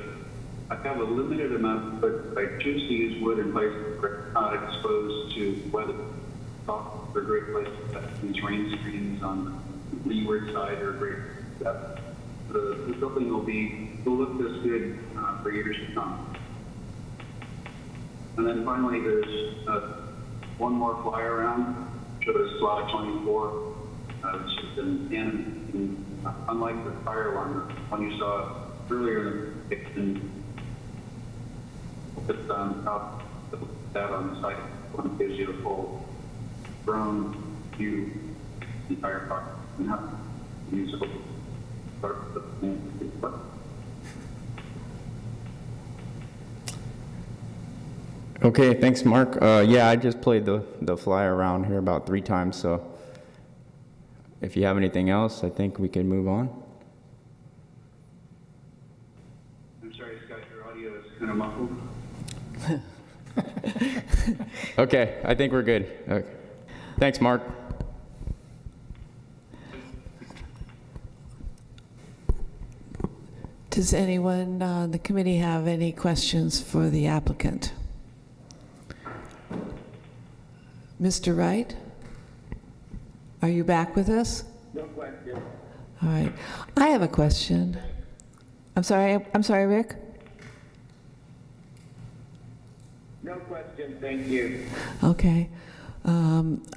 I have a limited amount, but I choose to use wood in places where it's not exposed to weather. They're great places to have these rain screens on the leeward side are great. The building will look this good for years to come. And then finally, there's one more fly around, shows slide 24, which is unlike the prior one you saw earlier in it's out that on the site. One gives you a full drone view the entire park and how usable. Okay, thanks, Mark. Yeah, I just played the flyer around here about 3 times, so if you have anything else, I think we can move on. I'm sorry, Scott, your audio is kind of muffled. Okay, I think we're good. Okay. Thanks, Mark. Does anyone on the committee have any questions for the applicant? Mr. Wright, are you back with us? No question. All right. I have a question. I'm sorry, Rick? No question, thank you. Okay.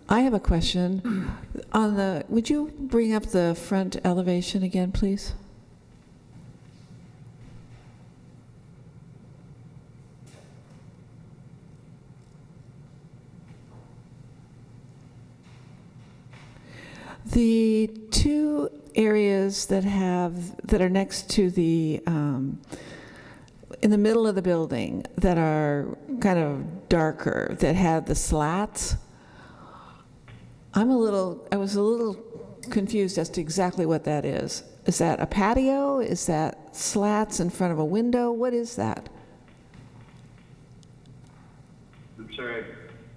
I have a question. Would you bring up the front elevation again, please? The 2 areas that are next to the in the middle of the building that are kind of darker, that have the slats, I was a little confused as to exactly what that is. Is that a patio? Is that slats in front of a window? What is that? I'm sorry,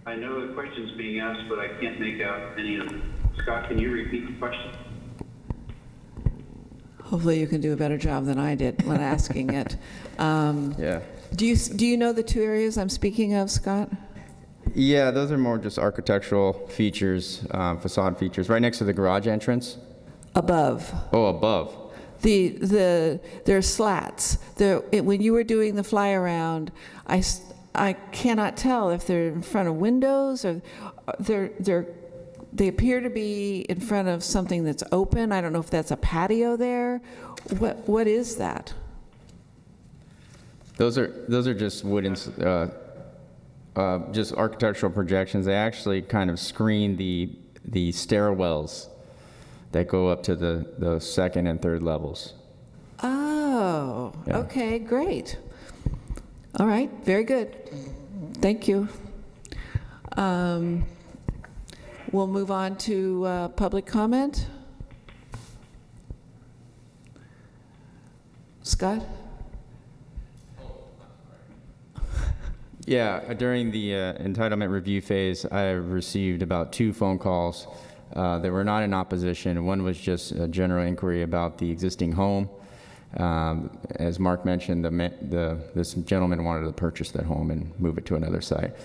I know the question's being asked, but I can't make out any of it. Scott, can you repeat the question? Hopefully you can do a better job than I did when asking it. Yeah. Do you know the 2 areas I'm speaking of, Scott? Yeah, those are more just architectural features, facade features, right next to the garage entrance. Above. Oh, above. There are slats. When you were doing the fly around, I cannot tell if they're in front of windows or they appear to be in front of something that's open. I don't know if that's a patio there. What is that? Those are just wooden, just architectural projections. They actually kind of screen the stairwells that go up to the 2nd and 3rd levels. Oh, Yeah. Okay, great. All right, very good. Thank you. We'll move on to public comment. Scott? Yeah, during the entitlement review phase, I received about 2 phone calls. They were not in opposition. One was just a general inquiry about the existing home. As Mark mentioned, this gentleman wanted to purchase that home and move it to another site.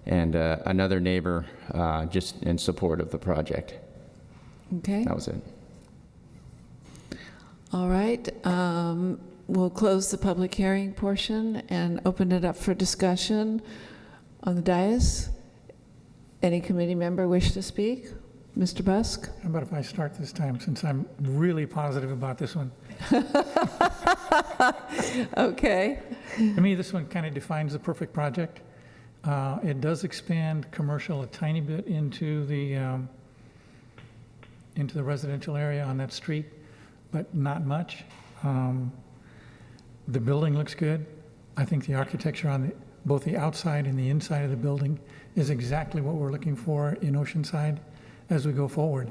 And another neighbor just in support of the project. Okay. That was it. All right. We'll close the public hearing portion and open it up for discussion on the dais. Any committee member wish to speak? Mr. Busk? How about if I start this time, since I'm really positive about this one? Okay. To me, this one kind of defines the perfect project. It does expand commercial a tiny bit into the residential area on that street, but not much. The building looks good. I think the architecture on both the outside and the inside of the building is exactly what we're looking for in Oceanside as we go forward.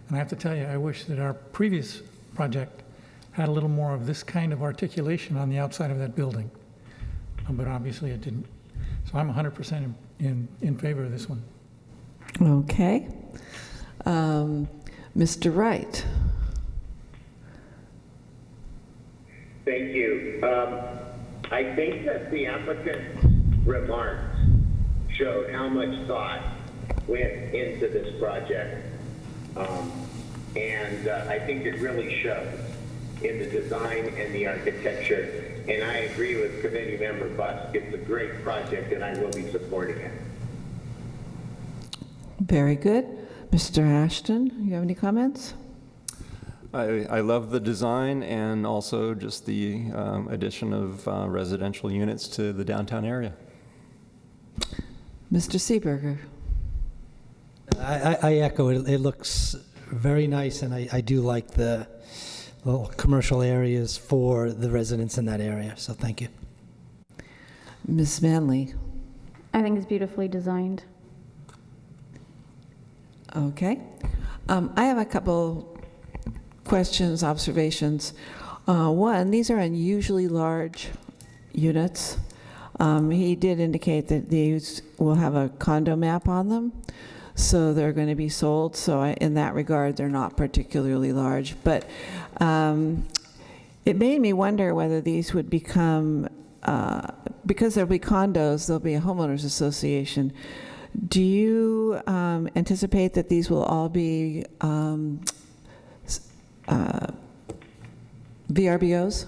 And I have to tell you, I wish that our previous project had a little more of this kind of articulation on the outside of that building, but obviously it didn't. So I'm 100% in favor of this one. Okay. Mr. Wright? Thank you. I think that the applicant's remarks showed how much thought went into this project. And I think it really shows in the design and the architecture. And I agree with Committee Member Busk. It's a great project and I will be supporting it. Very good. Mr. Ashton, you have any comments? I love the design and also just the addition of residential units to the downtown area. Mr. Seeberger? I echo it. It looks very nice, and I do like the little commercial areas for the residents in that area. So thank you. Ms. Manley? I think it's beautifully designed. Okay. I have a couple questions, observations. One, these are unusually large units. He did indicate that these will have a condo map on them, so they're going to be sold. So in that regard, they're not particularly large. But it made me wonder whether these would become, because there'll be condos, there'll be a homeowners association. Do you anticipate that these will all be VRBOs?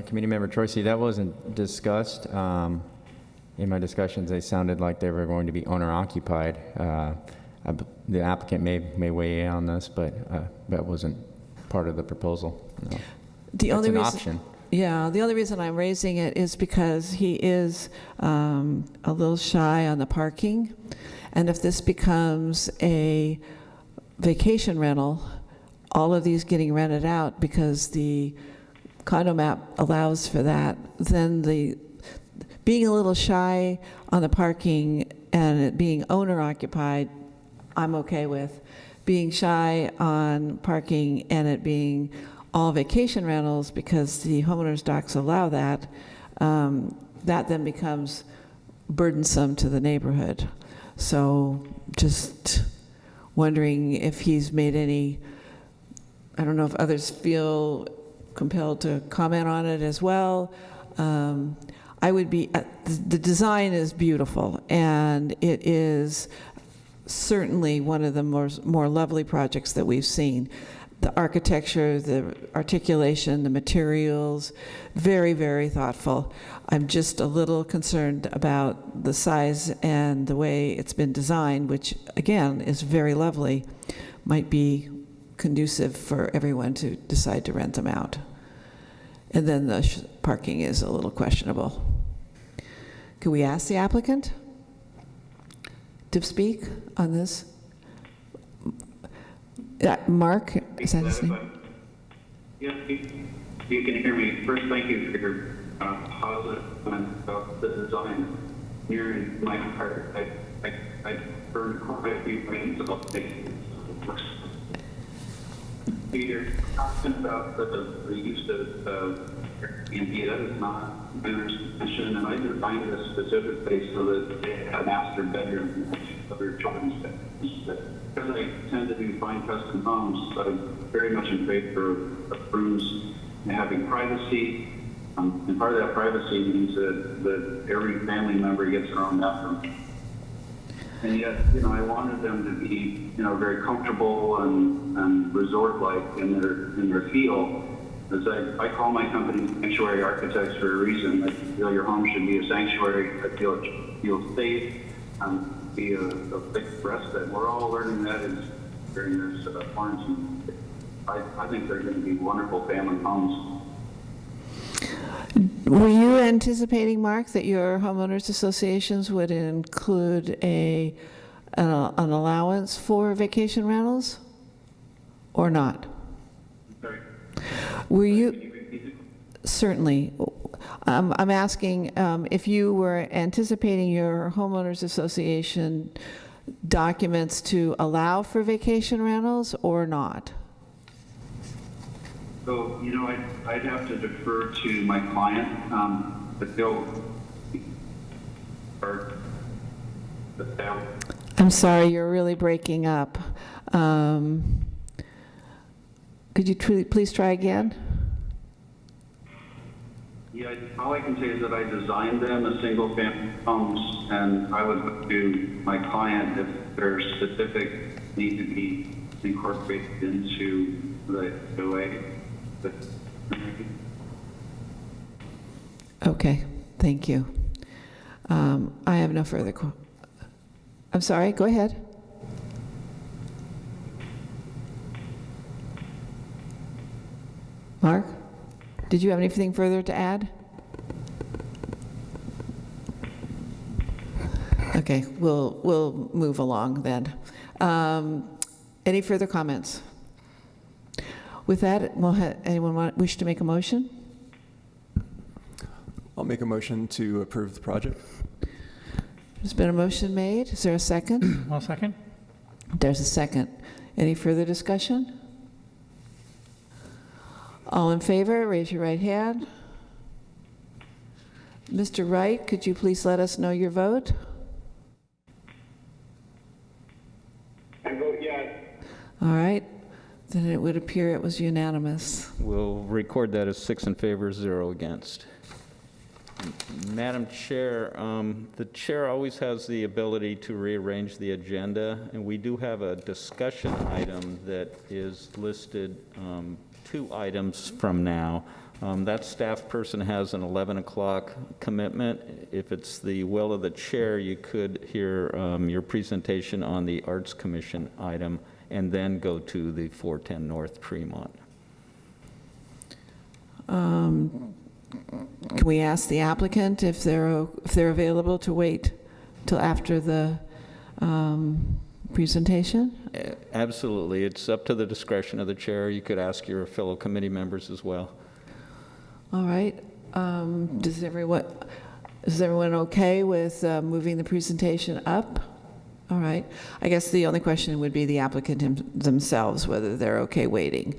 Committee Member Troisi, that wasn't discussed. In my discussions, they sounded like they were going to be owner-occupied. The applicant may weigh in on this, but that wasn't part of the proposal. No. The only It's an reason, option. yeah, the only reason I'm raising it is because he is a little shy on the parking, and if this becomes a vacation rental, all of these getting rented out because the condo map allows for that, then being a little shy on the parking and it being owner occupied, I'm okay with. Being shy on parking and it being all vacation rentals because the homeowners docs allow that, that then becomes burdensome to the neighborhood. So just wondering if he's made any, I don't know if others feel compelled to comment on it as well. I would be, the design is beautiful, and it is certainly one of the more lovely projects that we've seen. The architecture, the articulation, the materials, very, very thoughtful. I'm just a little concerned about the size and the way it's been designed, which again is very lovely, might be conducive for everyone to decide to rent them out. And then the parking is a little questionable. Can we ask the applicant to speak on this? Mark, is that his name? Yeah, you can hear me. First, thank you for your positive comment about the design. Near in my heart, I heard quite a few things about making it work. Peter, talking about the use of Airbnb, that is not my intention, and I designed this specifically so that they have master bedroom and other children's bedrooms. Because I tend to do fine custom homes, I'm very much in favor of rooms and having privacy. And part of that privacy means that every family member gets their own bathroom. And yet, I wanted them to be, very comfortable and resort-like in their feel. As I call my company Sanctuary Architects for a reason. I feel your home should be a sanctuary. I feel it should feel safe and be a place of respite. We're all learning that during this quarantine. I think they're going to be wonderful family homes. Were you anticipating, Mark, that your homeowners associations would include an allowance for vacation rentals or not? Sorry. Were you, certainly, I'm asking if you were anticipating your homeowners association documents to allow for vacation rentals or not? So, I'd have to defer to my client, but they'll, I'm sorry, you're really breaking up. Could you please try again? Yeah, all I can say is that I designed them as single-family homes, and I would look to my client if their specific need to be incorporated into the way. Okay, thank you. I have no further I'm sorry, go ahead. Mark, did you have anything further to add? Okay, we'll move along then. Any further comments? With that, anyone wish to make a motion? I'll make a motion to approve the project. There's been a motion made. Is there a second? I'll second. There's a second. Any further discussion? All in favor, raise your right hand. Mr. Wright, could you please let us know your vote? I vote yes. All right, then it would appear it was unanimous. We'll record that as 6 in favor, 0 against. Madam Chair, the chair always has the ability to rearrange the agenda, and we do have a discussion item that is listed 2 items from now. That staff person has an 11 o'clock commitment. If it's the will of the chair, you could hear your presentation on the Arts Commission item and then go to the 410 North Tremont. Can we ask the applicant if they're available to wait till after the presentation? Absolutely. It's up to the discretion of the chair. You could ask your fellow committee members as well. All right. Is everyone okay with moving the presentation up? All right. I guess the only question would be the applicant themselves, whether they're okay waiting.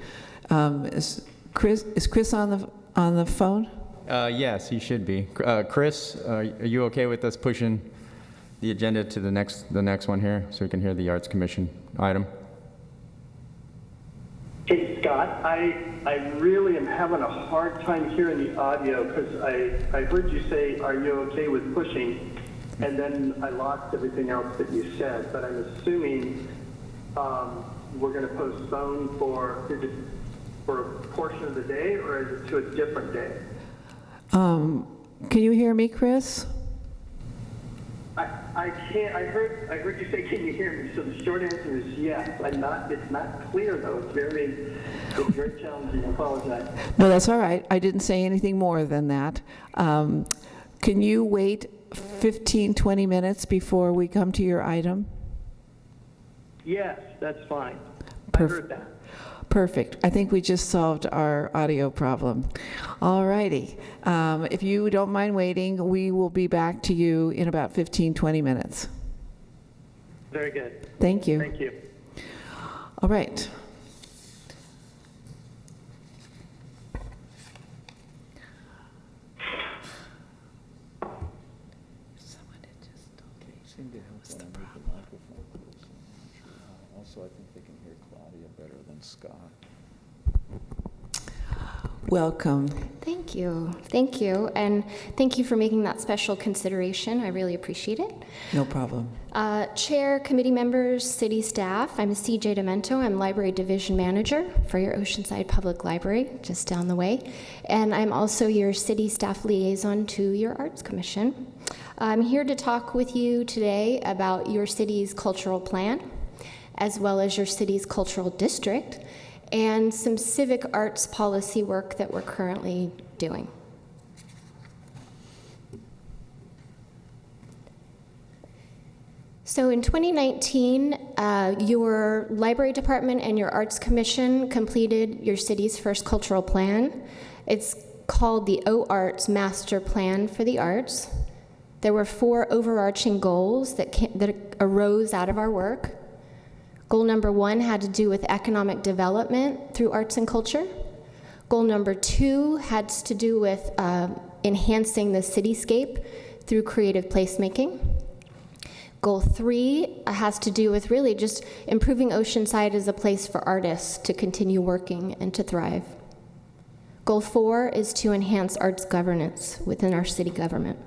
Is Chris on the phone? Yes, he should be. Chris, are you okay with us pushing the agenda to the next one here so we can hear the Arts Commission item? Hey, Scott, I really am having a hard time hearing the audio because I heard you say, are you okay with pushing? And then I lost everything else that you said, but I'm assuming we're going to postpone for a portion of the day, or is it to a different day? Can you hear me, Chris? I can't. I heard you say, "Can you hear me?" So the short answer is yes. It's not clear though. It's very challenging. I apologize. No, that's all right. I didn't say anything more than that. Can you wait 15, 20 minutes before we come to your item? Yes, that's fine. I heard that. Perfect. I think we just solved our audio problem. All righty. If you don't mind waiting, we will be back to you in about 15, 20 minutes. Very good. Thank you. Thank you. All right. Also, I think they can hear Claudia better than Scott. Welcome. Thank you. Thank you. And thank you for making that special consideration. I really appreciate it. No problem. Chair, committee members, city staff, I'm CJ Demento. I'm Library Division Manager for your Oceanside Public Library, just down the way. And I'm also your city staff liaison to your Arts Commission. I'm here to talk with you today about your city's cultural plan, as well as your city's cultural district, and some civic arts policy work that we're currently doing. So in 2019, your library department and your arts commission completed your city's first cultural plan. It's called the O-Arts Master Plan for the Arts. There were 4 overarching goals that arose out of our work. Goal number 1 had to do with economic development through arts and culture. Goal number 2 had to do with enhancing the cityscape through creative placemaking. Goal 3 has to do with really just improving Oceanside as a place for artists to continue working and to thrive. Goal 4 is to enhance arts governance within our city government.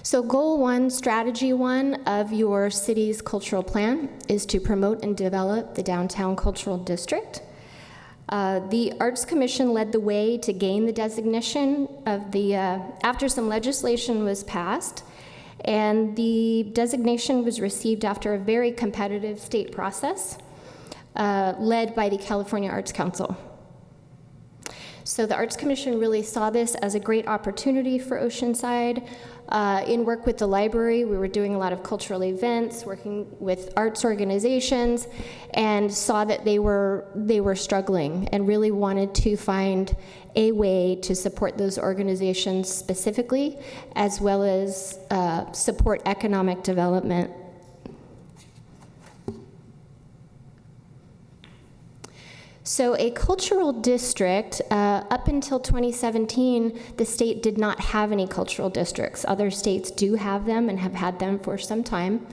So goal 1, strategy 1 of your city's cultural plan is to promote and develop the downtown cultural district. The Arts Commission led the way to gain the designation of the, after some legislation was passed, and the designation was received after a very competitive state process led by the California Arts Council. So the Arts Commission really saw this as a great opportunity for Oceanside. In work with the library, we were doing a lot of cultural events, working with arts organizations, and saw that they were struggling and really wanted to find a way to support those organizations specifically, as well as support economic development. So a cultural district, up until 2017, the state did not have any cultural districts. Other states do have them and have had them for some time.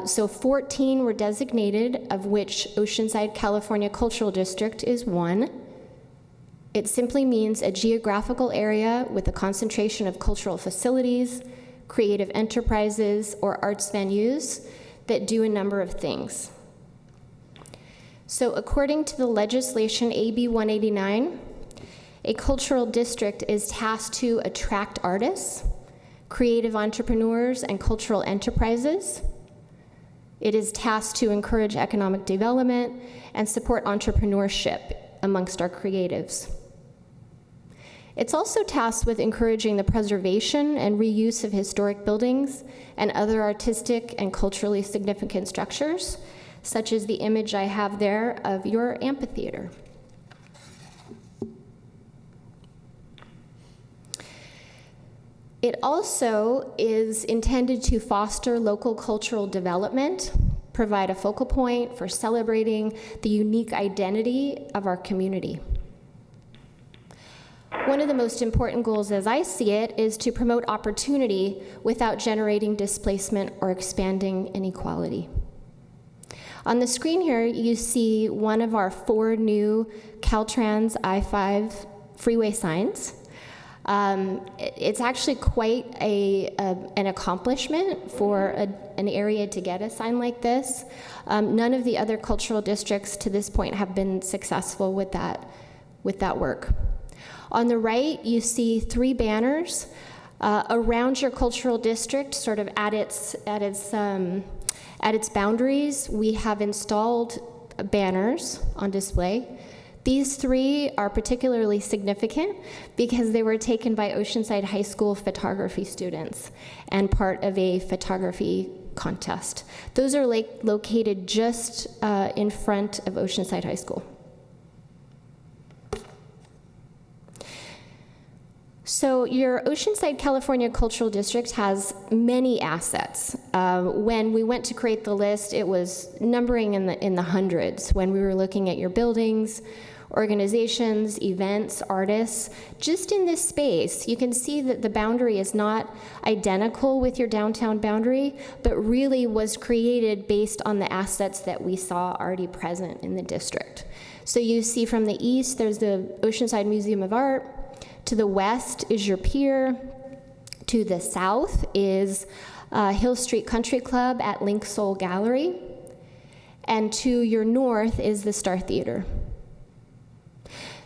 So 14 were designated, of which Oceanside California Cultural District is one. It simply means a geographical area with a concentration of cultural facilities, creative enterprises, or arts venues that do a number of things. So according to the legislation AB 189, a cultural district is tasked to attract artists, creative entrepreneurs, and cultural enterprises. It is tasked to encourage economic development and support entrepreneurship amongst our creatives. It's also tasked with encouraging the preservation and reuse of historic buildings and other artistic and culturally significant structures, such as the image I have there of your amphitheater. It also is intended to foster local cultural development, provide a focal point for celebrating the unique identity of our community. One of the most important goals, as I see it, is to promote opportunity without generating displacement or expanding inequality. On the screen here, you see one of our 4 new Caltrans I-5 freeway signs. It's actually quite an accomplishment for an area to get a sign like this. None of the other cultural districts to this point have been successful with that work. On the right, you see 3 banners around your cultural district, sort of at its boundaries. We have installed banners on display. These 3 are particularly significant because they were taken by Oceanside High School photography students and part of a photography contest. Those are located just in front of Oceanside High School. So your Oceanside California Cultural District has many assets. When we went to create the list, it was numbering in the hundreds when we were looking at your buildings, organizations, events, artists. Just in this space, you can see that the boundary is not identical with your downtown boundary, but really was created based on the assets that we saw already present in the district. So you see from the east, there's the Oceanside Museum of Art. To the west is your pier. To the south is Hill Street Country Club at Link Soul Gallery. And to your north is the Star Theater.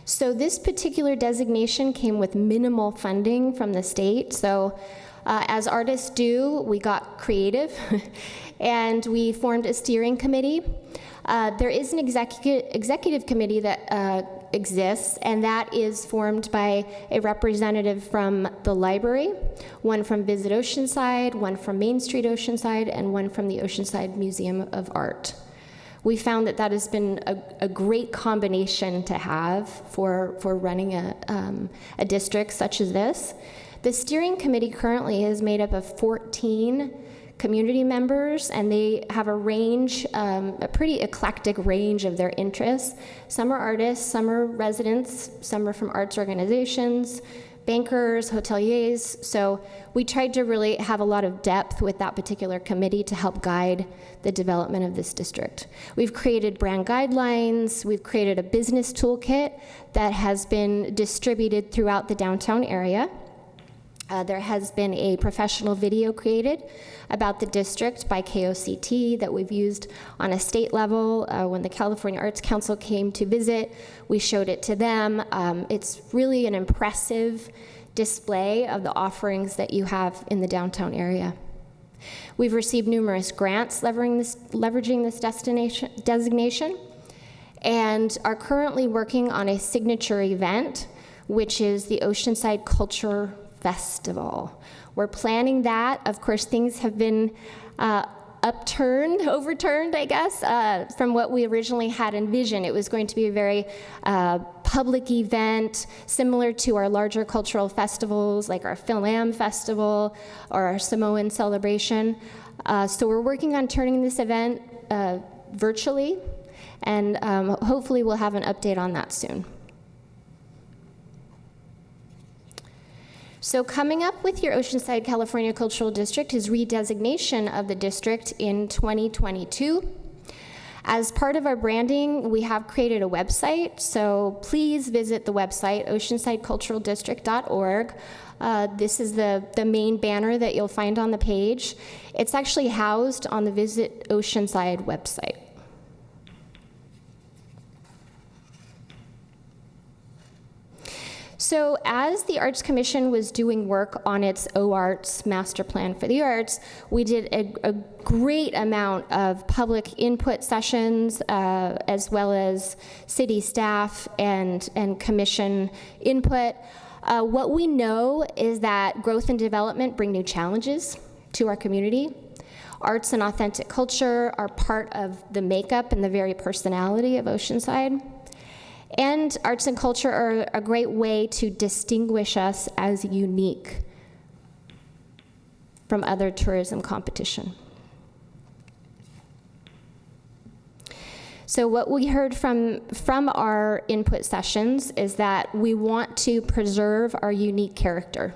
So this particular designation came with minimal funding from the state. So as artists do, we got creative and we formed a steering committee. There is an executive committee that exists, and that is formed by a representative from the library, one from Visit Oceanside, one from Main Street Oceanside, and one from the Oceanside Museum of Art. We found that that has been a great combination to have for running a district such as this. The steering committee currently is made up of 14 community members, and they have a range, a pretty eclectic range of their interests. Some are artists, some are residents, some are from arts organizations, bankers, hoteliers. So we tried to really have a lot of depth with that particular committee to help guide the development of this district. We've created brand guidelines, we've created a business toolkit that has been distributed throughout the downtown area. There has been a professional video created about the district by KOCT that we've used on a state level. When the California Arts Council came to visit, we showed it to them. It's really an impressive display of the offerings that you have in the downtown area. We've received numerous grants leveraging this designation, and are currently working on a signature event, which is the Oceanside Culture Festival. We're planning that. Of course, things have been overturned, I guess, from what we originally had envisioned. It was going to be a very public event, similar to our larger cultural festivals, like our Film Am Festival or our Samoan Celebration. So we're working on turning this event virtually, and hopefully we'll have an update on that soon. So coming up with your Oceanside California Cultural District is redesignation of the district in 2022. As part of our branding, we have created a website, so please visit the website, oceansideculturaldistrict.org. This is the main banner that you'll find on the page. It's actually housed on the Visit Oceanside website. So as the Arts Commission was doing work on its OArts Master Plan for the Arts, we did a great amount of public input sessions, as well as city staff and commission input. What we know is that growth and development bring new challenges to our community. Arts and authentic culture are part of the makeup and the very personality of Oceanside. And arts and culture are a great way to distinguish us as unique from other tourism competition. So what we heard from our input sessions is that we want to preserve our unique character.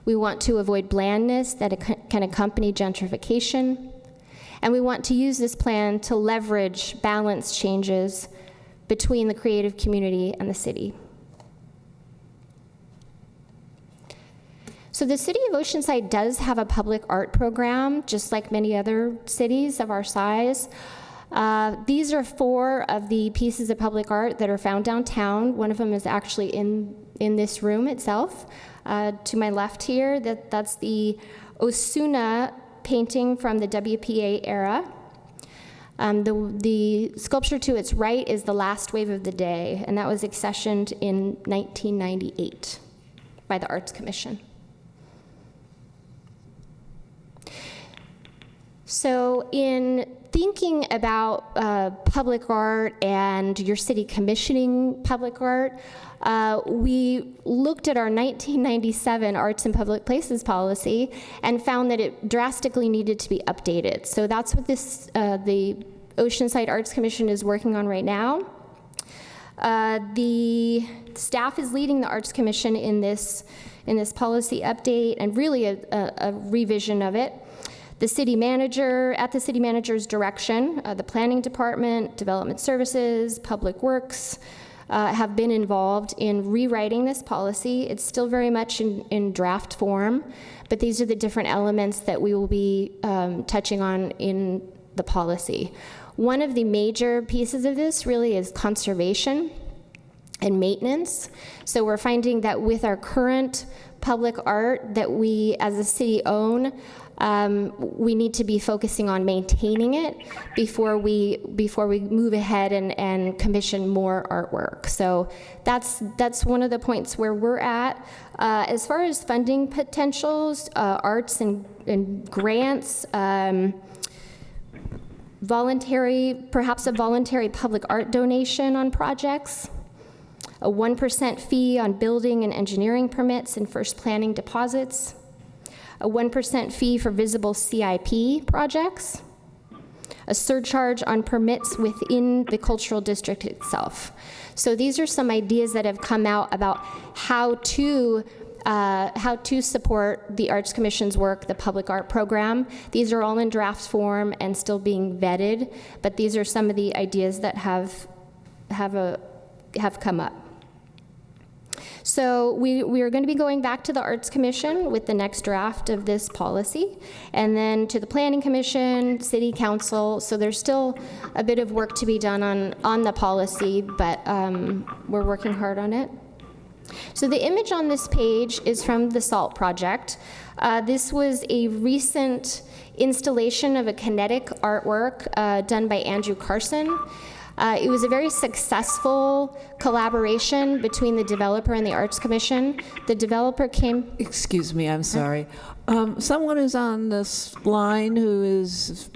We want to avoid blandness that can accompany gentrification. And we want to use this plan to leverage balance changes between the creative community and the city. So the city of Oceanside does have a public art program, just like many other cities of our size. These are 4 of the pieces of public art that are found downtown. One of them is actually in this room itself. To my left here, that's the Osuna painting from the WPA era. The sculpture to its right is The Last Wave of the Day, and that was accessioned in 1998 by the Arts Commission. So in thinking about public art and your city commissioning public art, we looked at our 1997 Arts and Public Places policy and found that it drastically needed to be updated. So that's what the Oceanside Arts Commission is working on right now. The staff is leading the Arts Commission in this policy update and really a revision of it. The city manager, at the city manager's direction, the planning department, development services, public works, have been involved in rewriting this policy. It's still very much in draft form, but these are the different elements that we will be touching on in the policy. One of the major pieces of this really is conservation and maintenance. So we're finding that with our current public art that we as a city own, we need to be focusing on maintaining it before we move ahead and commission more artwork. So that's one of the points where we're at. As far as funding potentials, arts and grants, perhaps a voluntary public art donation on projects, a 1% fee on building and engineering permits and first planning deposits, a 1% fee for visible CIP projects, a surcharge on permits within the cultural district itself. So these are some ideas that have come out about how to support the Arts Commission's work, the public art program. These are all in draft form and still being vetted, but these are some of the ideas that have come up. So we are going to be going back to the Arts Commission with the next draft of this policy, and then to the Planning Commission, City Council. So there's still a bit of work to be done on the policy, but we're working hard on it. So the image on this page is from the SALT project. This was a recent installation of a kinetic artwork done by Andrew Carson. It was a very successful collaboration between the developer and the Arts Commission. The developer came... Excuse me, I'm sorry. Someone is on this line who is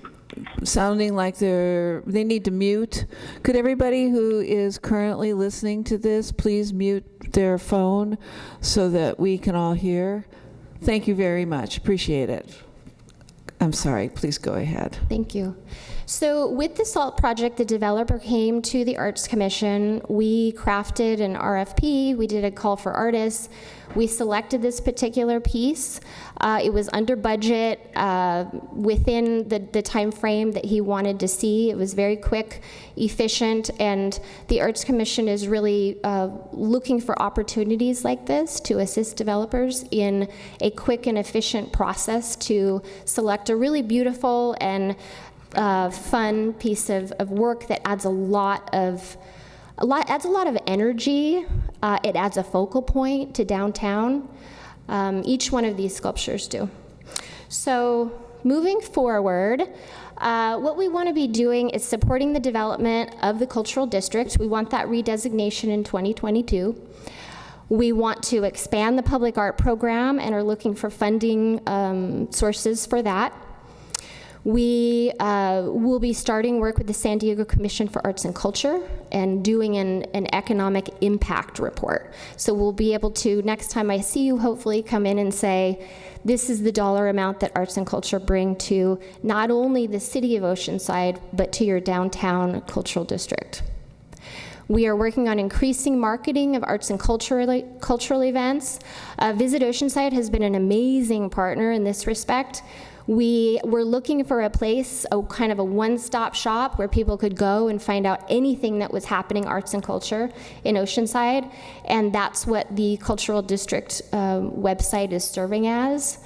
sounding like they need to mute. Could everybody who is currently listening to this please mute their phone so that we can all hear? Thank you very much. Appreciate it. I'm sorry. Please go ahead. Thank you. So with the SALT project, the developer came to the Arts Commission. We crafted an RFP. We did a call for artists. We selected this particular piece. It was under budget, within the time frame that he wanted to see. It was very quick, efficient, and the Arts Commission is really looking for opportunities like this to assist developers in a quick and efficient process to select a really beautiful and fun piece of work that adds a lot of energy. It adds a focal point to downtown. Each one of these sculptures do. So moving forward, what we want to be doing is supporting the development of the cultural district. We want that redesignation in 2022. We want to expand the public art program and are looking for funding sources for that. We will be starting work with the San Diego Commission for Arts and Culture and doing an economic impact report. So we'll be able to, next time I see you, hopefully come in and say, this is the dollar amount that arts and culture bring to not only the city of Oceanside, but to your downtown cultural district. We are working on increasing marketing of arts and cultural events. Visit Oceanside has been an amazing partner in this respect. We were looking for a place, a kind of a one-stop shop where people could go and find out anything that was happening arts and culture in Oceanside, and that's what the Cultural District website is serving as.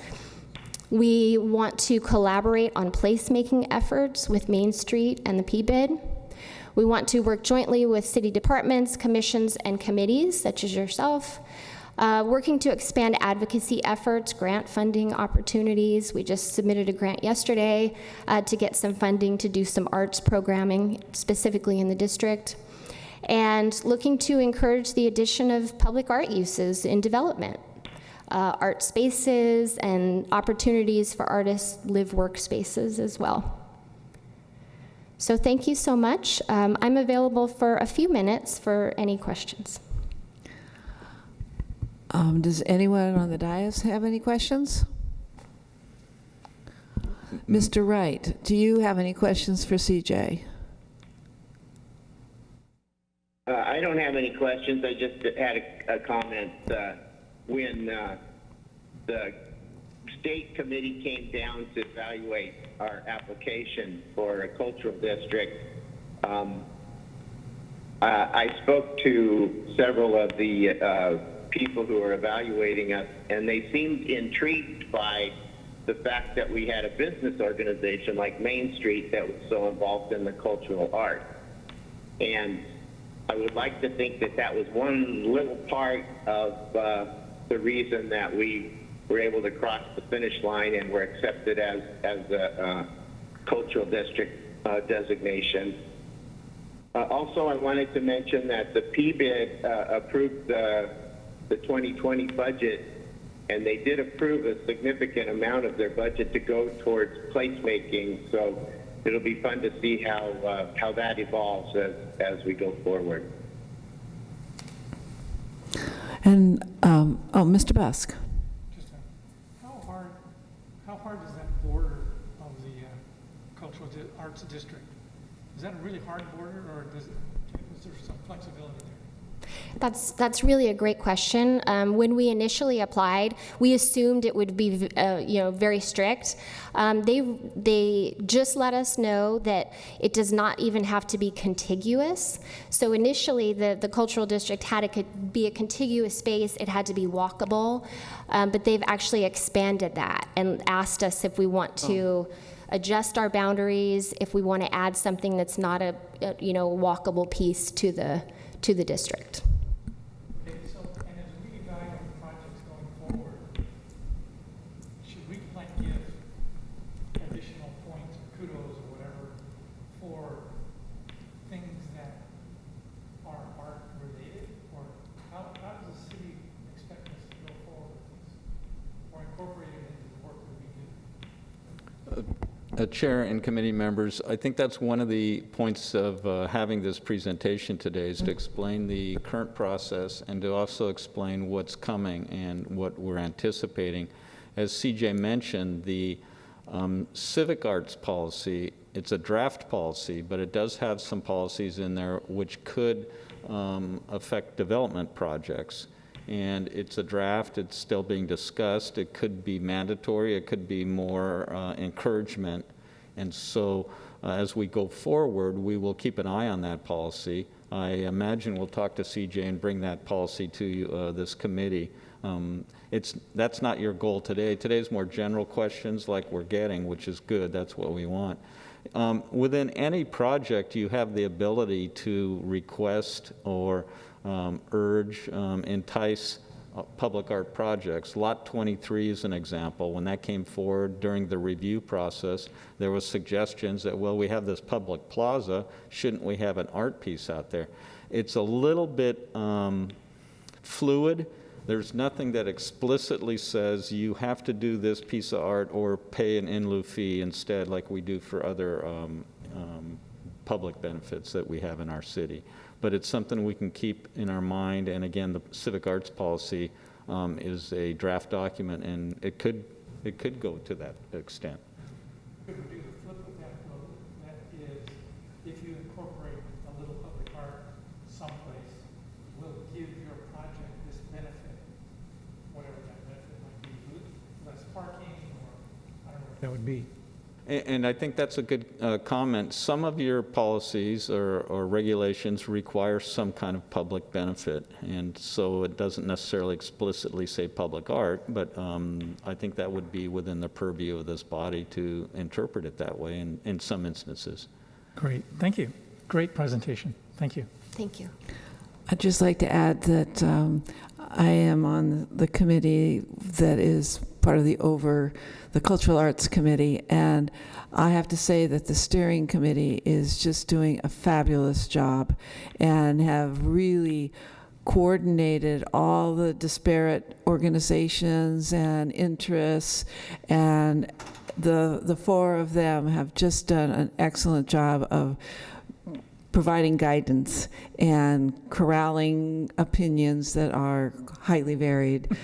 We want to collaborate on placemaking efforts with Main Street and the PBID. We want to work jointly with city departments, commissions, and committees, such as yourself, working to expand advocacy efforts, grant funding opportunities. We just submitted a grant yesterday to get some funding to do some arts programming, specifically in the district. And looking to encourage the addition of public art uses in development. Art spaces and opportunities for artists' live-work spaces as well. So thank you so much. I'm available for a few minutes for any questions. Does anyone on the dais have any questions? Mr. Wright, do you have any questions for CJ? I don't have any questions. I just had a comment. When the state committee came down to evaluate our application for a cultural district, I spoke to several of the people who are evaluating us, and they seemed intrigued by the fact that we had a business organization like Main Street that was so involved in the cultural art. And I would like to think that that was one little part of the reason that we were able to cross the finish line and were accepted as a cultural district designation. Also, I wanted to mention that the PBID approved the 2020 budget, and they did approve a significant amount of their budget to go towards placemaking. So it'll be fun to see how that evolves as we go forward. And, Mr. Busk. Just how hard is that border of the cultural arts district? Is that a really hard border, or is there some flexibility there? That's really a great question. When we initially applied, we assumed it would be very strict. They just let us know that it does not even have to be contiguous. So initially, the cultural district had to be a contiguous space. It had to be walkable, but they've actually expanded that and asked us if we want to adjust our boundaries, if we want to add something that's not a walkable piece to the district. Okay, so, and as we evaluate projects going forward, should we give additional points or kudos or whatever for things that Chair and committee members, I think that's one of the points of having this presentation today is to explain the current process and to also explain what's coming and what we're anticipating. As CJ mentioned, the civic arts policy, it's a draft policy, but it does have some policies in there which could affect development projects. And it's a draft, it's still being discussed. It could be mandatory, it could be more encouragement. And so as we go forward, we will keep an eye on that policy. I imagine we'll talk to CJ and bring that policy to this committee. That's not your goal today. Today's more general questions like we're getting, which is good, that's what we want. Within any project, you have the ability to request or urge, entice public art projects. Lot 23 is an example. When that came forward during the review process, there was suggestions that, well, we have this public plaza, shouldn't we have an art piece out there? It's a little bit fluid. There's nothing that explicitly says you have to do this piece of art or pay an in lieu fee instead, like we do for other public benefits that we have in our city. But it's something we can keep in our mind, and again, the civic arts policy is a draft document, and it could go to that extent. Could we do the flip of that, though? That is, if you incorporate a little public art someplace, will give your project this benefit, whatever that benefit might be, less parking, or I don't know what that would be. And I think that's a good comment. Some of your policies or regulations require some kind of public benefit, and so it doesn't necessarily explicitly say public art, but I think that would be within the purview of this body to interpret it that way in some instances. Great, thank you. Great presentation, thank you. Thank you. I'd just like to add that I am on the committee that is part of the Cultural Arts Committee, and I have to say that the steering committee is just doing a fabulous job and have really coordinated all the disparate organizations and interests, and the four of them have just done an excellent job of providing guidance and corralling opinions that are highly varied.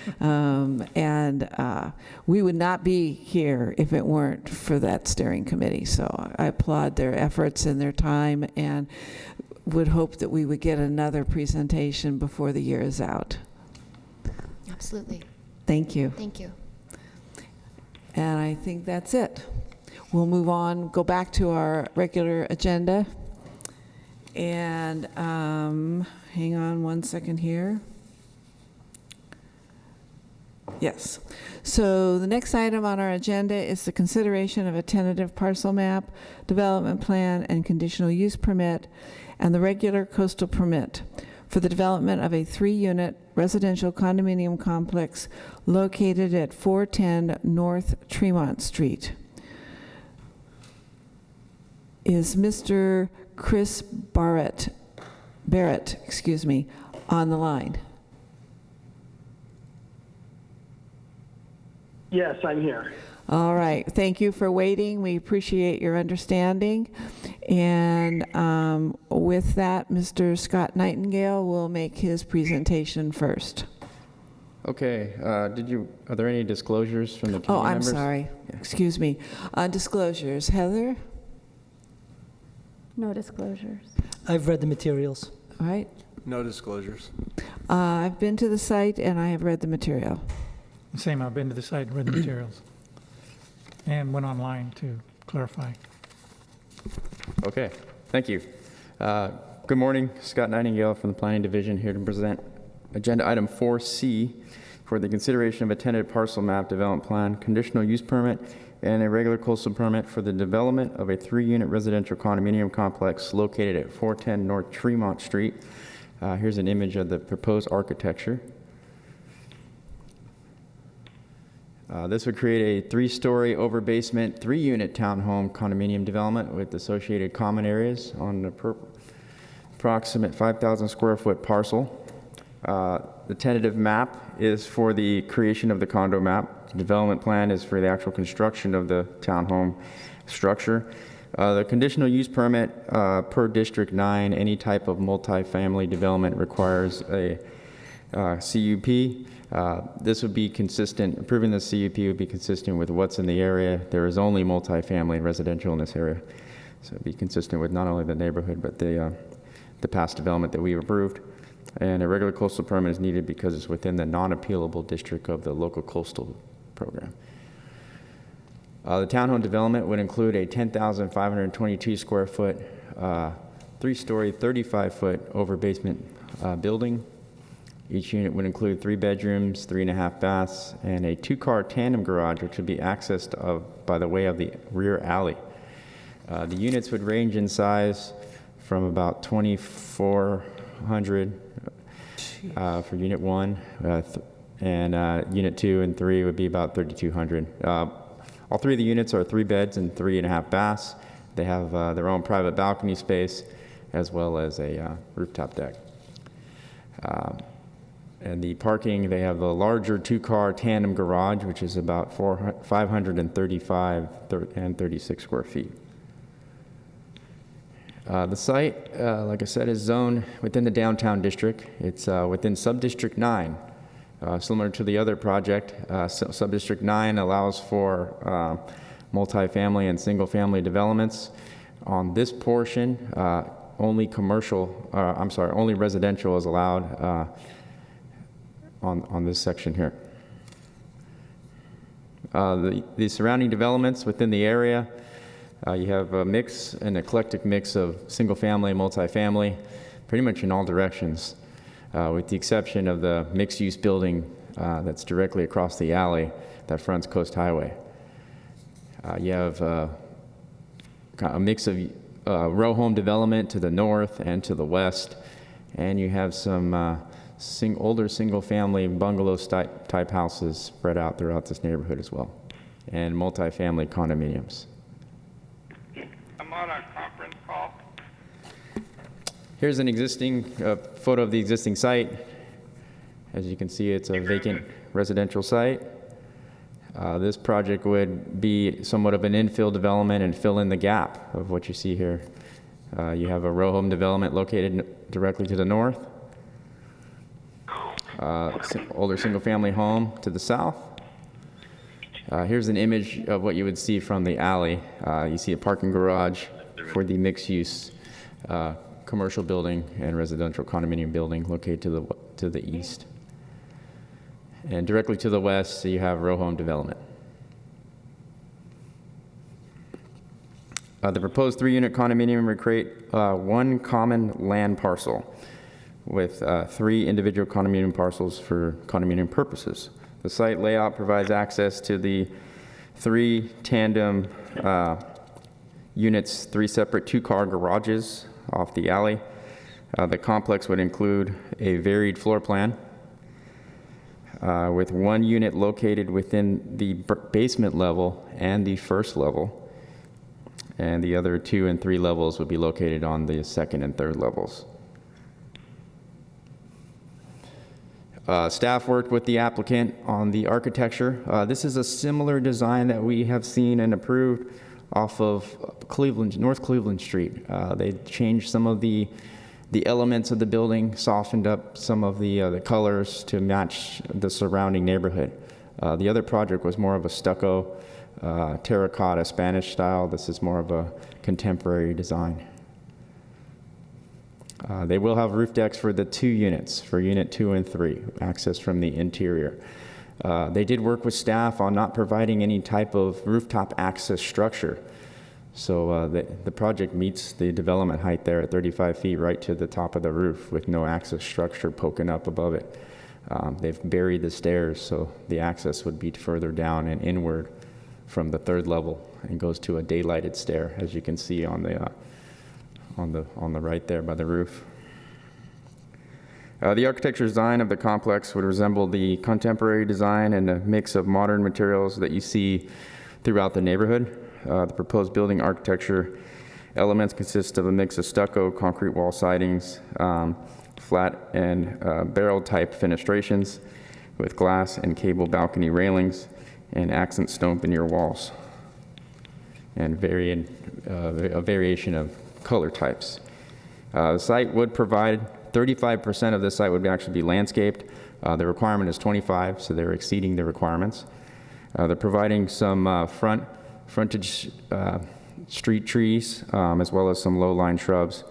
We would not be here if it weren't for that steering committee. So I applaud their efforts and their time, and would hope that we would get another presentation before the year is out. Absolutely. Thank you. Thank you. And I think that's it. We'll move on, go back to our regular agenda. And hang on one second here. Yes. So the next item on our agenda is the consideration of a tentative parcel map, development plan, and conditional use permit, and the regular coastal permit for the development of a 3-unit residential condominium complex located at 410 North Tremont Street. Is Mr. Chris Barrett, on the line? Yes, I'm here. All right. Thank you for waiting. We appreciate your understanding. And with that, Mr. Scott Nightingale will make his presentation first. Okay. Are there any disclosures from the committee Oh, I'm members? sorry. Yeah. Excuse me. Disclosures. Heather? No disclosures. I've read the materials. All right. No disclosures. I've been to the site and I have read the material. Same, I've been to the site and read the materials. And went online to clarify. Okay, thank you. Good morning, Scott Nightingale from the Planning Division, here to present Agenda Item 4C for the consideration of a tentative parcel map development plan, conditional use permit, and a regular coastal permit for the development of a 3-unit residential condominium complex located at 410 North Tremont Street. Here's an image of the proposed architecture. This would create a 3-story over basement, 3-unit townhome condominium development with associated common areas on an approximate 5,000 square foot parcel. The tentative map is for the creation of the condo map. The development plan is for the actual construction of the townhome structure. The conditional use permit per District 9, any type of multifamily development requires a CUP. This would be consistent, approving the CUP would be consistent with what's in the area. There is only multifamily and residential in this area. So it'd be consistent with not only the neighborhood, but the past development that we've approved. And a regular coastal permit is needed because it's within the non-appealable district of the local coastal program. The townhome development would include a 10,522 square foot, 3-story, 35-foot over basement building. Each unit would include 3 bedrooms, 3.5 baths, and a 2-car tandem garage, which would be accessed by the way of the rear alley. The units would range in size from about 2,400 for Unit 1, and Unit 2 and 3 would be about 3,200. All 3 of the units are 3 beds and 3.5 baths. They have their own private balcony space as well as a rooftop deck. And the parking, they have the larger 2-car tandem garage, which is about 535 and 36 square feet. The site, like I said, is zoned within the downtown district. It's within Subdistrict 9. Similar to the other project, Subdistrict 9 allows for multifamily and single-family developments. On this portion, only residential is allowed on this section here. The surrounding developments within the area, you have an eclectic mix of single-family and multifamily, pretty much in all directions. With the exception of the mixed-use building that's directly across the alley that fronts Coast Highway. You have a mix of row home development to the north and to the west, and you have some older single-family bungalow type houses spread out throughout this neighborhood as well, and multifamily condominiums. I'm on a conference call. Here's an existing photo of the existing site. As you can see, it's a vacant residential site. This project would be somewhat of an infill development and fill in the gap of what you see here. You have a row home development located directly to the north, older single-family home to the south. Here's an image of what you would see from the alley. You see a parking garage for the mixed-use commercial building and residential condominium building located to the east. And directly to the west, you have row home development. The proposed 3-unit condominium would create 1 common land parcel with 3 individual condominium parcels for condominium purposes. The site layout provides access to the 3 tandem units, 3 separate 2-car garages off the alley. The complex would include a varied floor plan with 1 unit located within the basement level and the first level, and the other 2 and 3 levels would be located on the 2nd and 3rd levels. Staff worked with the applicant on the architecture. This is a similar design that we have seen and approved off of North Cleveland Street. They changed some of the elements of the building, softened up some of the colors to match the surrounding neighborhood. The other project was more of a stucco, terracotta Spanish style. This is more of a contemporary design. They will have roof decks for the 2 units, for Unit 2 and 3, access from the interior. They did work with staff on not providing any type of rooftop access structure. So the project meets the development height there at 35 feet right to the top of the roof with no access structure poking up above it. They've buried the stairs, so the access would be further down and inward from the 3rd level and goes to a daylighted stair, as you can see on the right there by the roof. The architecture design of the complex would resemble the contemporary design and a mix of modern materials that you see throughout the neighborhood. The proposed building architecture elements consist of a mix of stucco, concrete wall sidings, flat and barrel type fenestrations with glass and cable balcony railings and accent stone veneer walls. and a variation of color types. The site would provide 35% of this site would actually be landscaped. The requirement is 25, so they're exceeding the requirements. They're providing some frontage street trees, as well as some low-lying shrubs,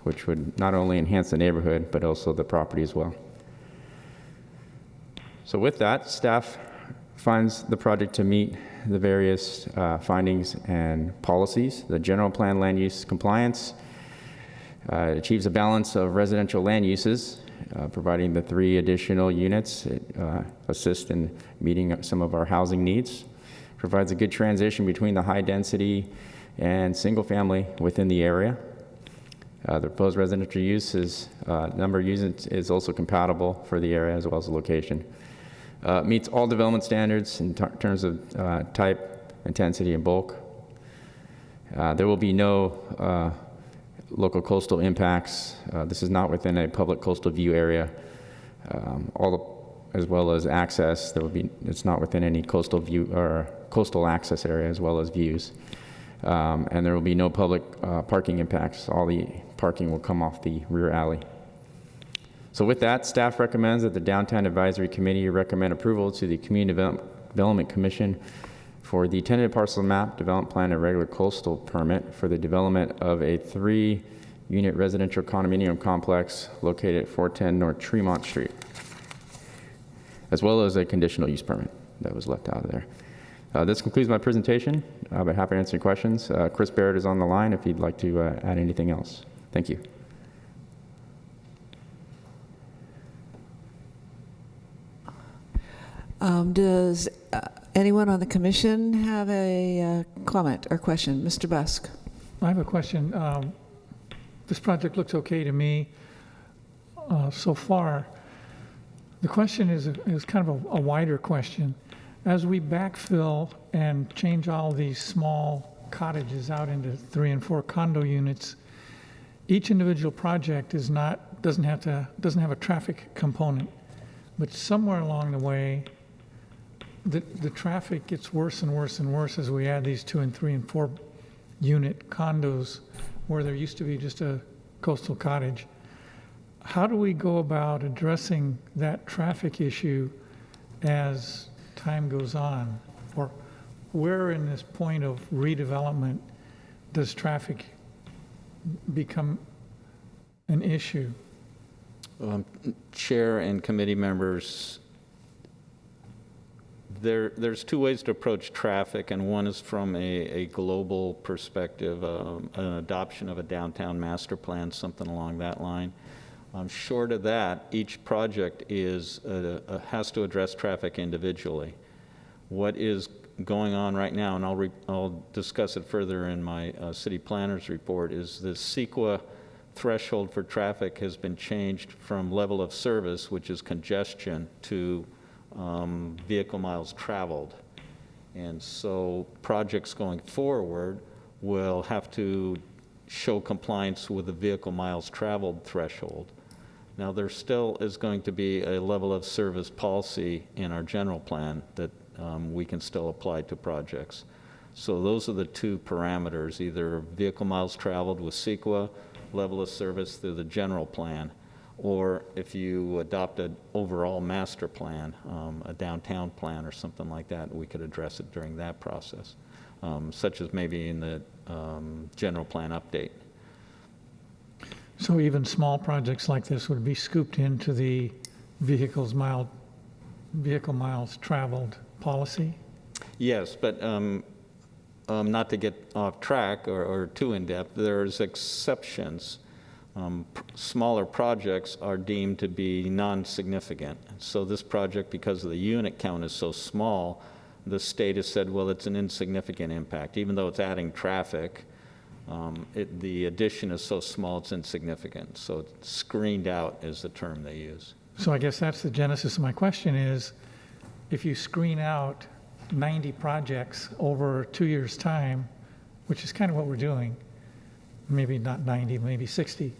which would not only enhance the neighborhood, but also the property as well. So with that, staff finds the project to meet the various findings and policies. The general plan land use compliance achieves a balance of residential land uses, providing the 3 additional units. It assists in meeting some of our housing needs, provides a good transition between the high density and single family within the area. The proposed residential use number of units is also compatible for the area as well as the location. Meets all development standards in terms of type, intensity, and bulk. There will be no local coastal impacts. This is not within a public coastal view area. As well as access, it's not within any coastal view or coastal access area as well as views. And there will be no public parking impacts. All the parking will come off the rear alley. So with that, staff recommends that the Downtown Advisory Committee recommend approval to the Community Development Commission for the tentative parcel map, development plan, and regular coastal permit for the development of a 3-unit residential condominium complex located at 410 North Tremont Street, as well as a conditional use permit that was left out of there. This concludes my presentation. I'll be happy to answer your questions. Chris Barrett is on the line if you'd like to add anything else. Thank you. Does anyone on the commission have a comment or question? Mr. Busk. I have a question. This project looks okay to me so far. The question is kind of a wider question. As we backfill and change all these small cottages out into 3 and 4 condo units, each individual project doesn't have a traffic component, but somewhere along the way, the traffic gets worse and worse and worse as we add these 2 and 3 and 4 unit condos where there used to be just a coastal cottage. How do we go about addressing that traffic issue as time goes on? Or where in this point of redevelopment does traffic become an issue? Chair and committee members, there's 2 ways to approach traffic, and one is from a global perspective, an adoption of a downtown master plan, something along that line. Short of that, each project has to address traffic individually. What is going on right now, and I'll discuss it further in my city planner's report, is the CEQA threshold for traffic has been changed from level of service, which is congestion, to vehicle miles traveled. And so projects going forward will have to show compliance with the vehicle miles traveled threshold. Now, there still is going to be a level of service policy in our general plan that we can still apply to projects. So those are the 2 parameters, either vehicle miles traveled with CEQA, level of service through the general plan, or if you adopt an overall master plan, a downtown plan or something like that, we could address it during that process, such as maybe in the general plan update. So even small projects like this would be scooped into the vehicle miles traveled policy? Yes, but not to get off track or too in-depth, there's exceptions. Smaller projects are deemed to be non-significant. So this project, because the unit count is so small, the state has said, well, it's an insignificant impact. Even though it's adding traffic, the addition is so small, it's insignificant. So it's screened out is the term they use. So I guess that's the genesis of my question is, if you screen out 90 projects over 2 years' time, which is kind of what we're doing, maybe not 90, maybe 60,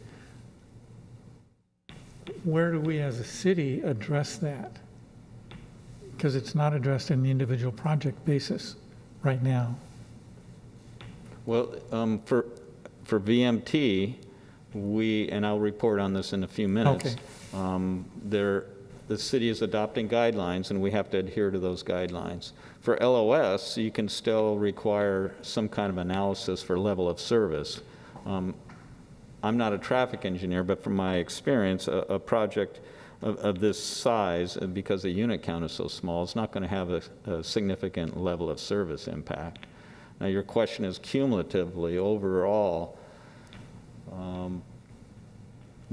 where do we as a city address that? Because it's not addressed in the individual project basis. right now? Well, for VMT, and I'll report on this in a few minutes. Okay. The city is adopting guidelines, and we have to adhere to those guidelines. For LOS, you can still require some kind of analysis for level of service. I'm not a traffic engineer, but from my experience, a project of this size, because the unit count is so small, it's not going to have a significant level of service impact. Now, your question is cumulatively, overall,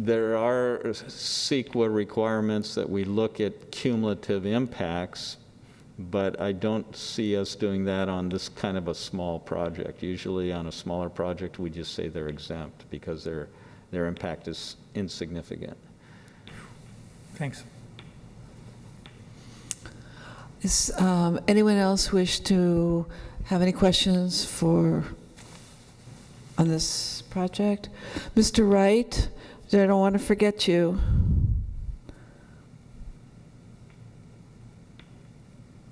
there are CEQA requirements that we look at cumulative impacts, but I don't see us doing that on this kind of a small project. Usually on a smaller project, we just say they're exempt because their impact is insignificant. Thanks. Does anyone else wish to have any questions on this project? Mr. Wright, I don't want to forget you.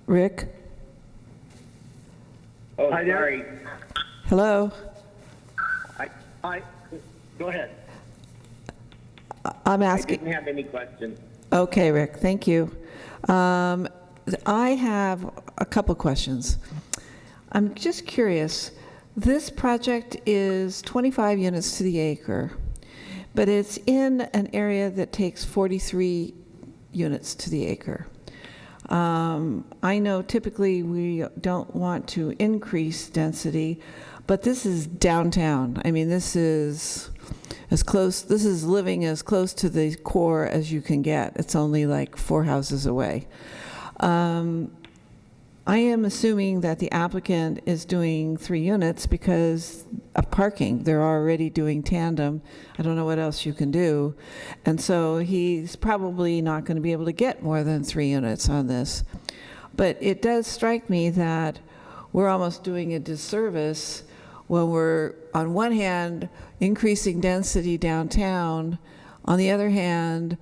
Rick? Oh, Hi there. sorry. Hello? I go ahead. I'm I asking. didn't have any questions. Okay, Rick, thank you. I have a couple questions. I'm just curious. This project is 25 units to the acre, but it's in an area that takes 43 units to the acre. I know typically we don't want to increase density, but this is downtown. I mean, this is living as close to the core as you can get. It's only like 4 houses away. I am assuming that the applicant is doing 3 units because of parking. They're already doing tandem. I don't know what else you can do. And so he's probably not going to be able to get more than 3 units on this. But it does strike me that we're almost doing a disservice when we're, on one hand, increasing density downtown. On the other hand,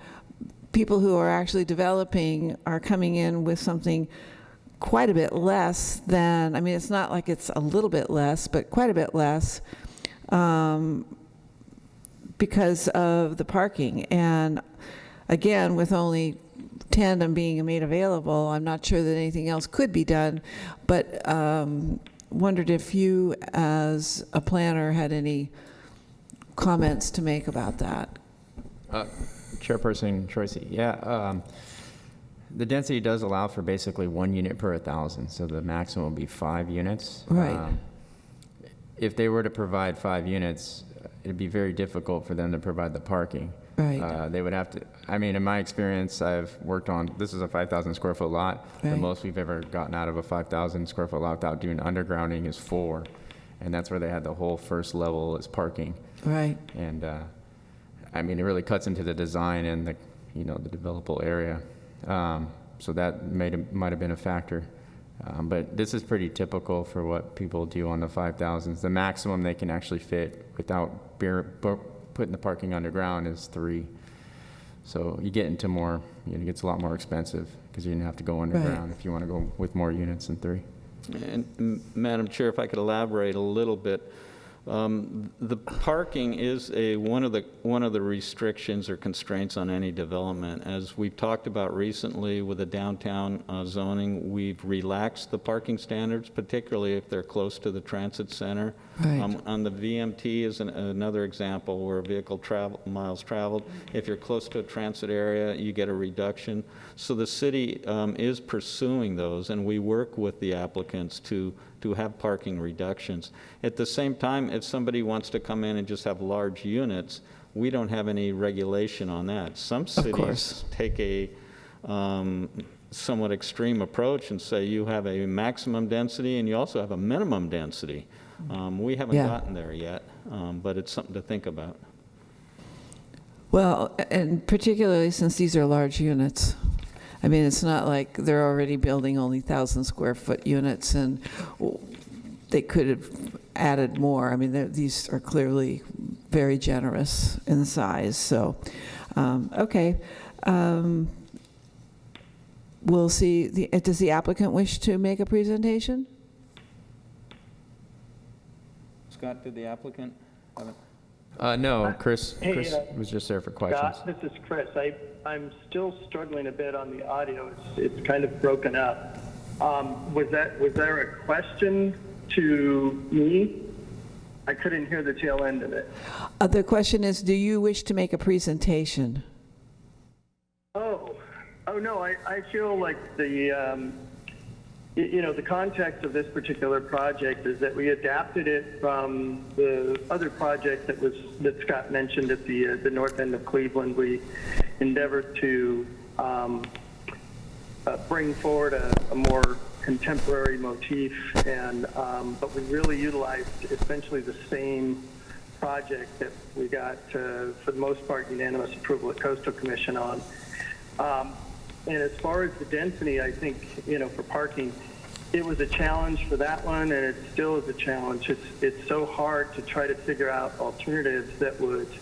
people who are actually developing are coming in with something quite a bit less than, I mean, it's not like it's a little bit less, but quite a bit less because of the parking. And again, with only tandem being made available, I'm not sure that anything else could be done, but wondered if you, as a planner, had any comments to make about that. Chairperson Troisi, yeah. The density does allow for basically 1 unit per 1,000, so the maximum would be 5 units. Right. If they were to provide 5 units, it'd be very difficult for them to provide the parking. Right. They would have to, I mean, in my experience, I've worked on, this is a 5,000 square foot lot. Right. The most we've ever gotten out of a 5,000 square foot lot without doing undergrounding is 4. And that's where they had the whole first level as parking. Right. And I mean, it really cuts into the design and the, the developable area. So that might have been a factor. But this is pretty typical for what people do on the 5,000s. The maximum they can actually fit without putting the parking underground is 3. So you get into more, it gets a lot more expensive because you have to go underground if you want to go with more units than 3. And Madam Chair, if I could elaborate a little bit. The parking is one of the restrictions or constraints on any development. As we've talked about recently with the downtown zoning, we've relaxed the parking standards, particularly if they're close to the transit center. Right. On the VMT is another example where vehicle miles traveled. If you're close to a transit area, you get a reduction. So the city is pursuing those, and we work with the applicants to have parking reductions. At the same time, if somebody wants to come in and just have large units, we don't have any regulation on that. Some cities take a somewhat extreme approach and say you have a maximum density and you also have a minimum density. We haven't gotten there yet, but it's something to think about. Well, and particularly since these are large units. I mean, it's not like they're already building only 1,000 square foot units and they could have added more. I mean, these are clearly very generous in size. So, okay. We'll see. Does the applicant wish to make a presentation? Scott, did the applicant have it? No, Chris Hey, was just there for questions. Scott, this is Chris. I'm still struggling a bit on the audio. It's kind of broken up. Was there a question to me? I couldn't hear the tail end of it. The question is, do you wish to make a presentation? Oh no, I feel like the the context of this particular project is that we adapted it from the other project that Scott mentioned at the north end of Cleveland. We endeavored to bring forward a more contemporary motif, and but we really utilized essentially the same project that we got for the most part unanimous approval at Coastal Commission on. And as far as the density, I think, for parking, it was a challenge for that one, and it still is a challenge. It's so hard to try to figure out alternatives that would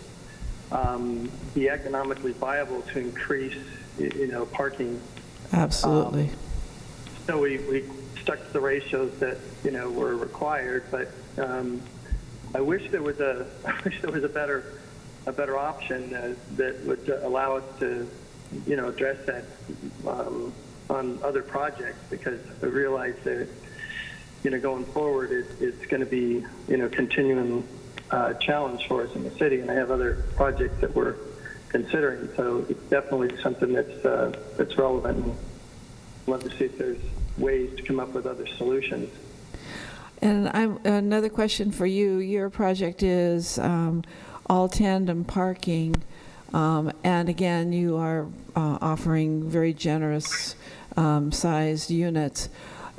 be economically viable to increase, parking. Absolutely. So we stuck to the ratios that, were required, but I wish there was a better option that would allow us to address that on other projects, because I realize that going forward it's going to be continuing challenge for us in the city, and I have other projects that we're considering, so it's definitely something that's relevant, and I'd love to see if there's ways to come up with other solutions. And another question for you. Your project is all tandem parking. And again, you are offering very generous sized units.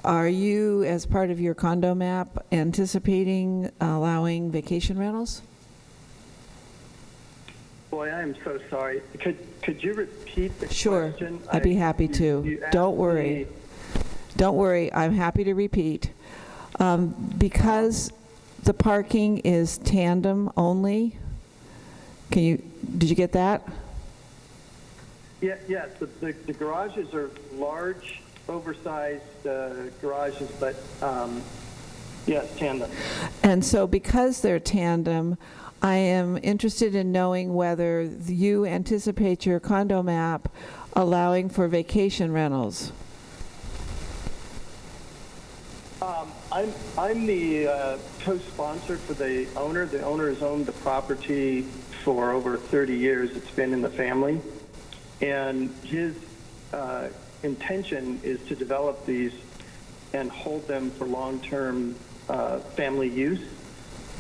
Are you, as part of your condo map, anticipating allowing vacation rentals? Boy, I am so sorry. Could you repeat the question? Sure, I'd be happy to. You Don't worry. Don't worry, I'm happy to repeat. Because the parking is tandem only, did you get that? Yes, the garages are large, oversized garages, but yes, tandem. And so because they're tandem, I am interested in knowing whether you anticipate your condo map allowing for vacation rentals. I'm the co-sponsor for the owner. The owner has owned the property for over 30 years. It's been in the family. And his intention is to develop these and hold them for long-term family use.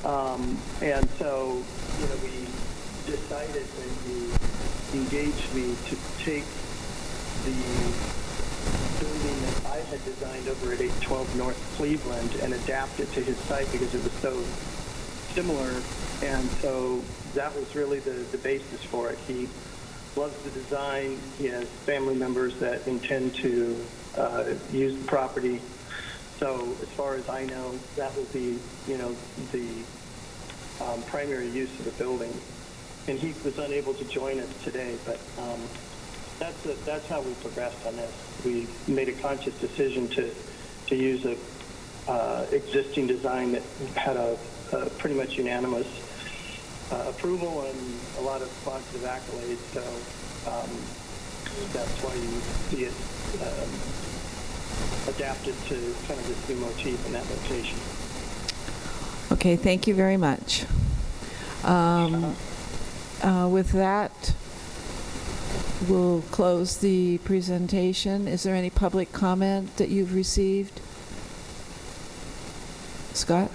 And so, we decided when he engaged me to take the building that I had designed over at 812 North Cleveland and adapt it to his site because it was so similar. And so that was really the basis for it. He loves the design. He has family members that intend to use the property. So as far as I know, that will be, the primary use of the building. And he was unable to join us today, but that's how we progressed on this. We made a conscious decision to use a existing design that had a pretty much unanimous approval and a lot of positive accolades. So that's why you see it adapted to kind of this new motif in that location. Okay, thank you very much. With that, we'll close the presentation. Is there any public comment that you've received? Scott?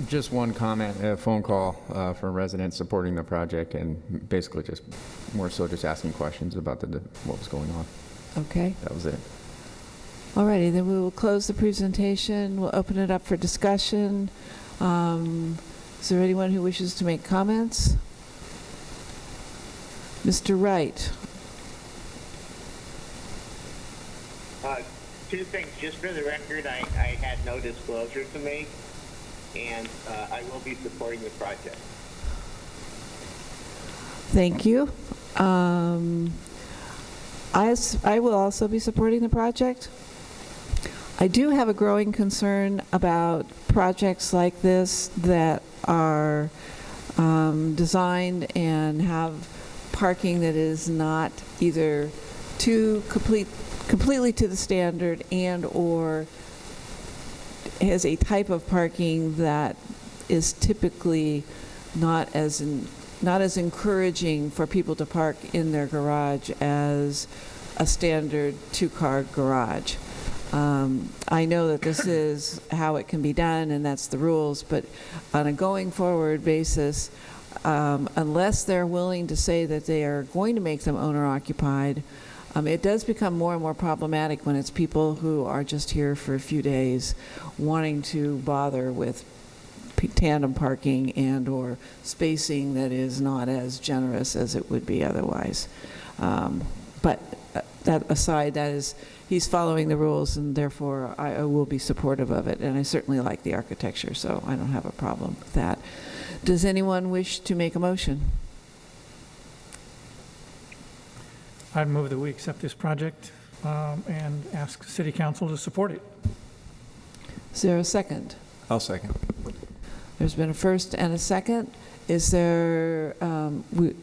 Just one comment, a phone call from residents supporting the project, and basically just more so just asking questions about what was going on. Okay. That was it. Alrighty, then we will close the presentation. We'll open it up for discussion. Is there anyone who wishes to make comments? Mr. Wright. Two things. Just for the record, I had no disclosure to make, and I will be supporting the project. Thank you. I will also be supporting the project. I do have a growing concern about projects like this that are designed and have parking that is not either completely to the standard and/or has a type of parking that is typically not as encouraging for people to park in their garage as a standard two-car garage. I know that this is how it can be done, and that's the rules, but on a going forward basis, unless they're willing to say that they are going to make them owner-occupied, it does become more and more problematic when it's people who are just here for a few days wanting to bother with tandem parking and or spacing that is not as generous as it would be otherwise. But that aside, he's following the rules, and therefore I will be supportive of it. And I certainly like the architecture, so I don't have a problem with that. Does anyone wish to make a motion? I'd move that we accept this project and ask City Council to support it. Is there a second? I'll second. There's been a first and a second. Is there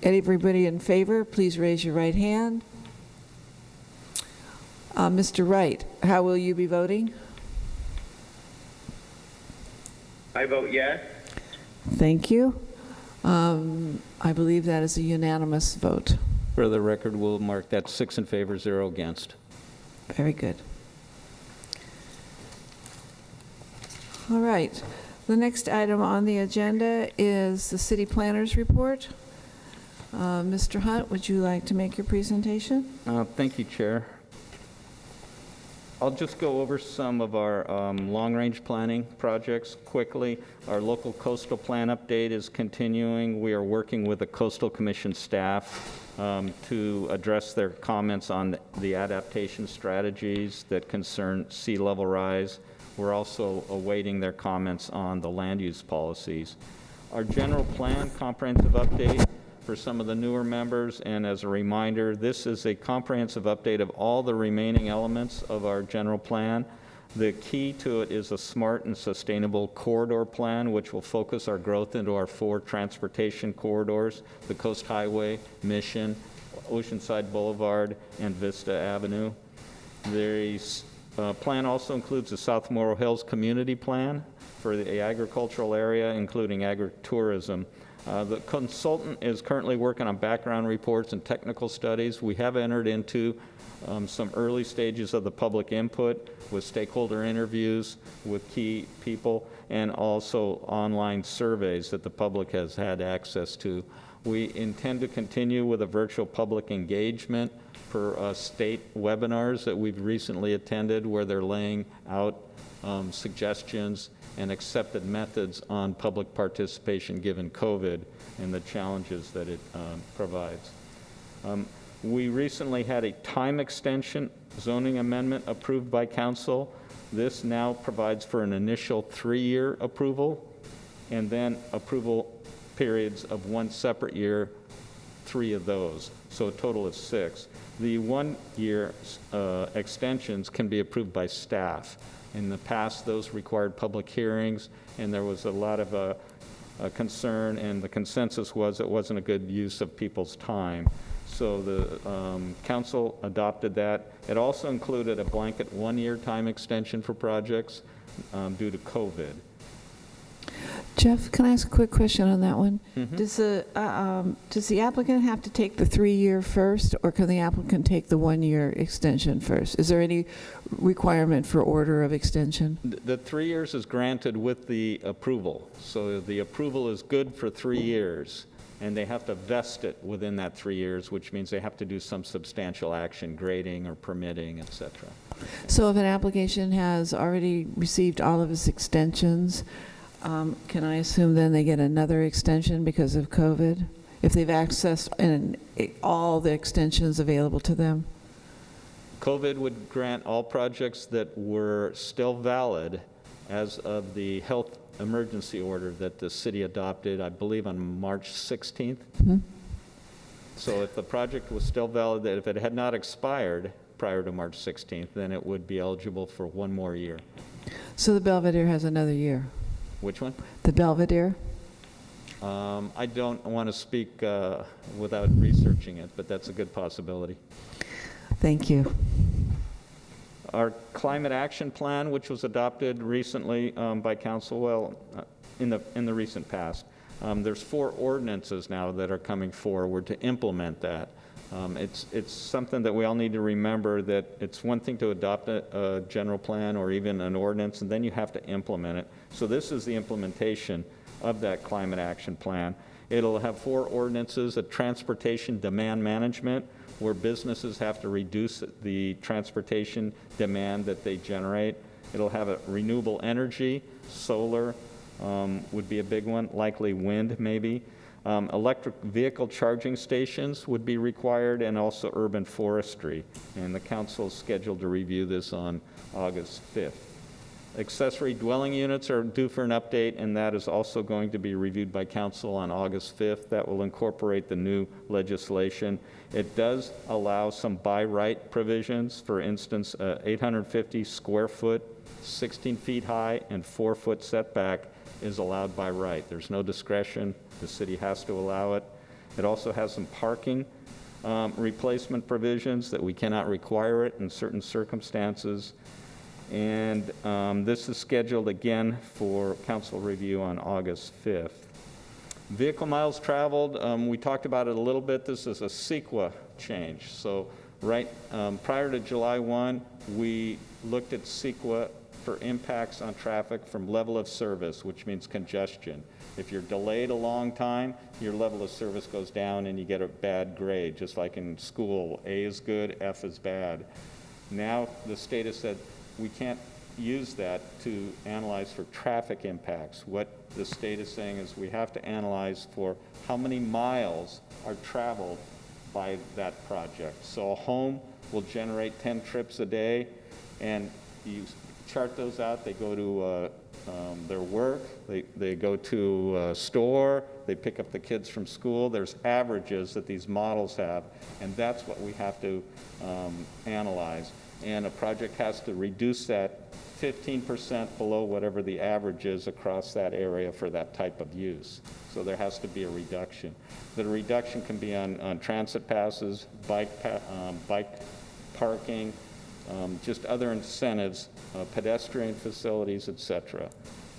everybody in favor? Please raise your right hand. Mr. Wright, how will you be voting? I vote yes. Thank you. I believe that is a unanimous vote. For the record, we'll mark that 6 in favor, 0 against. Very good. All right. The next item on the agenda is the city planner's report. Mr. Hunt, would you like to make your presentation? Thank you, Chair. I'll just go over some of our long-range planning projects quickly. Our local coastal plan update is continuing. We are working with the Coastal Commission staff to address their comments on the adaptation strategies that concern sea level rise. We're also awaiting their comments on the land use policies. Our general plan comprehensive update for some of the newer members, and as a reminder, this is a comprehensive update of all the remaining elements of our general plan. The key to it is a smart and sustainable corridor plan, which will focus our growth into our 4 transportation corridors: the Coast Highway, Mission, Oceanside Boulevard, and Vista Avenue. The plan also includes the South Morro Hills Community Plan for the agricultural area, including agritourism. The consultant is currently working on background reports and technical studies. We have entered into some early stages of the public input with stakeholder interviews with key people, and also online surveys that the public has had access to. We intend to continue with a virtual public engagement for state webinars that we've recently attended, where they're laying out suggestions and accepted methods on public participation given COVID and the challenges that it provides. We recently had a time extension zoning amendment approved by council. This now provides for an initial 3-year approval and then approval periods of 1 separate year, 3 of those, so a total of 6. The 1-year extensions can be approved by staff. In the past, those required public hearings, and there was a lot of concern, and the consensus was it wasn't a good use of people's time. So the council adopted that. It also included a blanket 1-year time extension for projects due to COVID. Jeff, can I ask a quick question on that one? Mm-hmm. Does the applicant have to take the 3-year first, or can the applicant take the 1-year extension first? Is there any requirement for order of extension? The 3 years is granted with the approval. So the approval is good for 3 years, and they have to vest it within that 3 years, which means they have to do some substantial action, grading or permitting, et cetera. So if an application has already received all of its extensions, can I assume then they get another extension because of COVID, if they've accessed all the extensions available to them? COVID would grant all projects that were still valid as of the health emergency order that the city adopted, I believe, on March 16th. Mm-hmm. So if the project was still valid, that if it had not expired, prior to March 16th, then it would be eligible for one more year. So the Belvedere has another year? Which one? The Belvedere? I don't want to speak without researching it, but that's a good possibility. Thank you. Our climate action plan, which was adopted recently by council, well, in the recent past, there's 4 ordinances now that are coming forward to implement that. It's something that we all need to remember, that it's one thing to adopt a general plan or even an ordinance, and then you have to implement it. So this is the implementation of that climate action plan. It'll have 4 ordinances: a transportation demand management, where businesses have to reduce the transportation demand that they generate. It'll have a renewable energy, solar would be a big one, likely wind maybe. Electric vehicle charging stations would be required, and also urban forestry. And the council is scheduled to review this on August 5th. Accessory dwelling units are due for an update, and that is also going to be reviewed by council on August 5th. That will incorporate the new legislation. It does allow some by right provisions. For instance, 850 square foot, 16 feet high, and 4 foot setback is allowed by right. There's no discretion. The city has to allow it. It also has some parking replacement provisions that we cannot require it in certain circumstances. And this is scheduled again for council review on August 5th. Vehicle miles traveled, we talked about it a little bit. This is a CEQA change. So prior to July 1, we looked at CEQA for impacts on traffic from level of service, which means congestion. If you're delayed a long time, your level of service goes down and you get a bad grade, just like in school. A is good, F is bad. Now the state has said we can't use that to analyze for traffic impacts. What the state is saying is we have to analyze for how many miles are traveled by that project. So a home will generate 10 trips a day, and you chart those out. They go to their work, they go to a store, they pick up the kids from school. There's averages that these models have, and that's what we have to analyze. And a project has to reduce that 15% below whatever the average is across that area for that type of use. So there has to be a reduction. The reduction can be on transit passes, bike parking, just other incentives, pedestrian facilities, etc.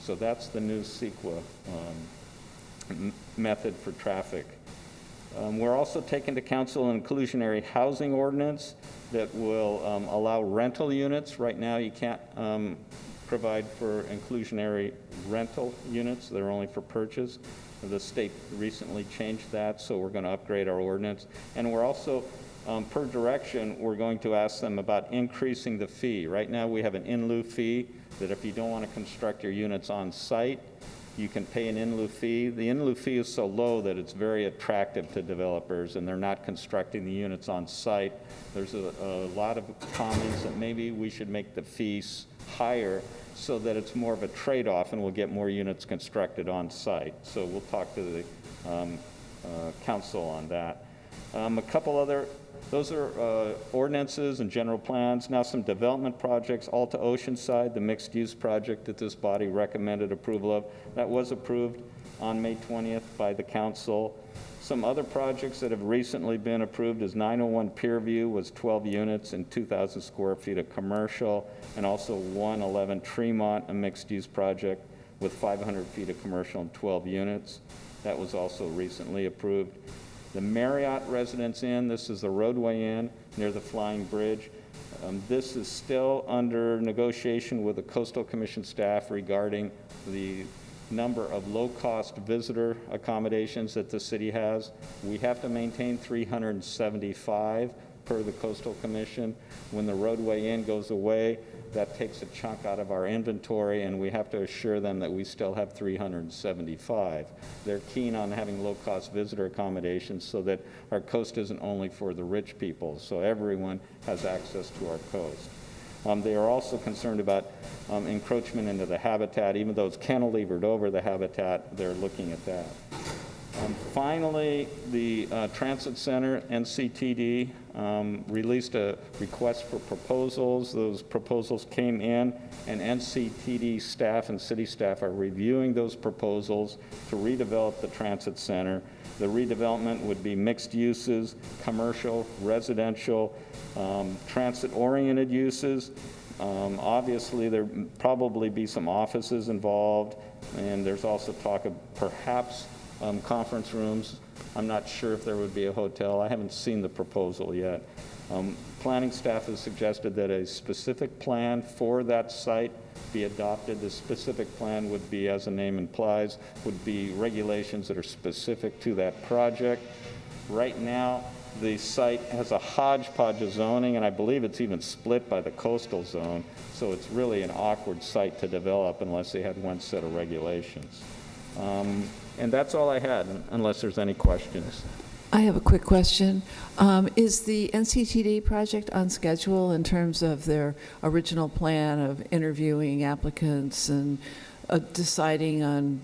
So that's the new CEQA method for traffic. We're also taking to council an inclusionary housing ordinance that will allow rental units. Right now you can't provide for inclusionary rental units. They're only for purchase. The state recently changed that, so we're going to upgrade our ordinance. And we're also, per direction, we're going to ask them about increasing the fee. Right now we have an in lieu fee that if you don't want to construct your units on site, you can pay an in lieu fee. The in lieu fee is so low that it's very attractive to developers, and they're not constructing the units on site. There's a lot of comments that maybe we should make the fees higher so that it's more of a trade-off and we'll get more units constructed on site. So we'll talk to the council on that. A couple other, those are ordinances and general plans. Now some development projects. Alta Oceanside, the mixed-use project that this body recommended approval of, that was approved on May 20th by the council. Some other projects that have recently been approved is 901 Pierview was 12 units and 2,000 square feet of commercial, and also 111 Tremont, a mixed-use project with 500 feet of commercial and 12 units. That was also recently approved. The Marriott Residence Inn, this is the Roadway Inn near the Flying Bridge. This is still under negotiation with the Coastal Commission staff regarding the number of low-cost visitor accommodations that the city has. We have to maintain 375 per the Coastal Commission. When the Roadway Inn goes away, that takes a chunk out of our inventory, and we have to assure them that we still have 375. They're keen on having low-cost visitor accommodations so that our coast isn't only for the rich people, so everyone has access to our coast. They are also concerned about encroachment into the habitat. Even though it's cantilevered over the habitat, they're looking at that. Finally, the Transit Center, NCTD, released a request for proposals. Those proposals came in, and NCTD staff and city staff are reviewing those proposals to redevelop the Transit Center. The redevelopment would be mixed uses, commercial, residential, transit-oriented uses. Obviously, there probably be some offices involved, and there's also talk of perhaps conference rooms. I'm not sure if there would be a hotel. I haven't seen the proposal yet. Planning staff has suggested that a specific plan for that site be adopted. The specific plan would be, as the name implies, would be regulations that are specific to that project. Right now, the site has a hodgepodge of zoning, and I believe it's even split by the coastal zone, so it's really an awkward site to develop unless they had one set of regulations. And that's all I had, unless there's any questions. I have a quick question. Is the NCTD project on schedule in terms of their original plan of interviewing applicants and deciding on,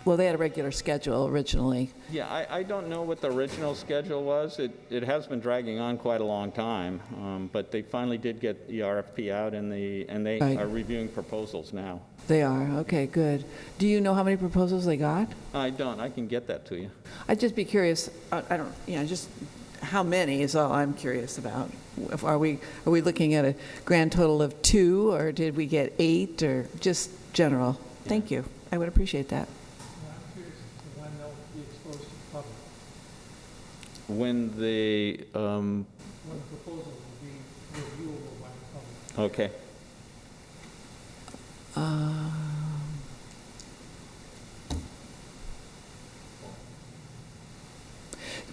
well, they had a regular schedule originally. Yeah, I don't know what the original schedule was. It has been dragging on quite a long time, but they finally did get the RFP out, and they Right. are reviewing proposals now. They are, okay, good. Do you know how many proposals they got? I don't. I can get that to you. I'd just be curious, I don't, just how many is all I'm curious about. Are we looking at a grand total of 2, or did we get 8, or just general? Thank you. I would appreciate that. I'm curious when they'll be exposed to the public. When the, When the proposal will be reviewable by the public. okay.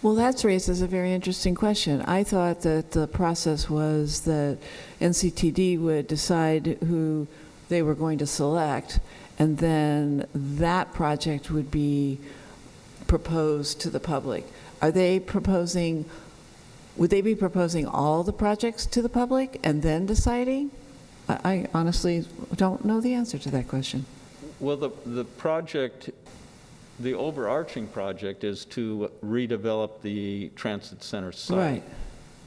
Well, that raises a very interesting question. I thought that the process was that NCTD would decide who they were going to select, and then that project would be proposed to the public. Are they proposing, would they be proposing all the projects to the public and then deciding? I honestly don't know the answer to that question. Well, the project, the overarching project is to redevelop the transit center site.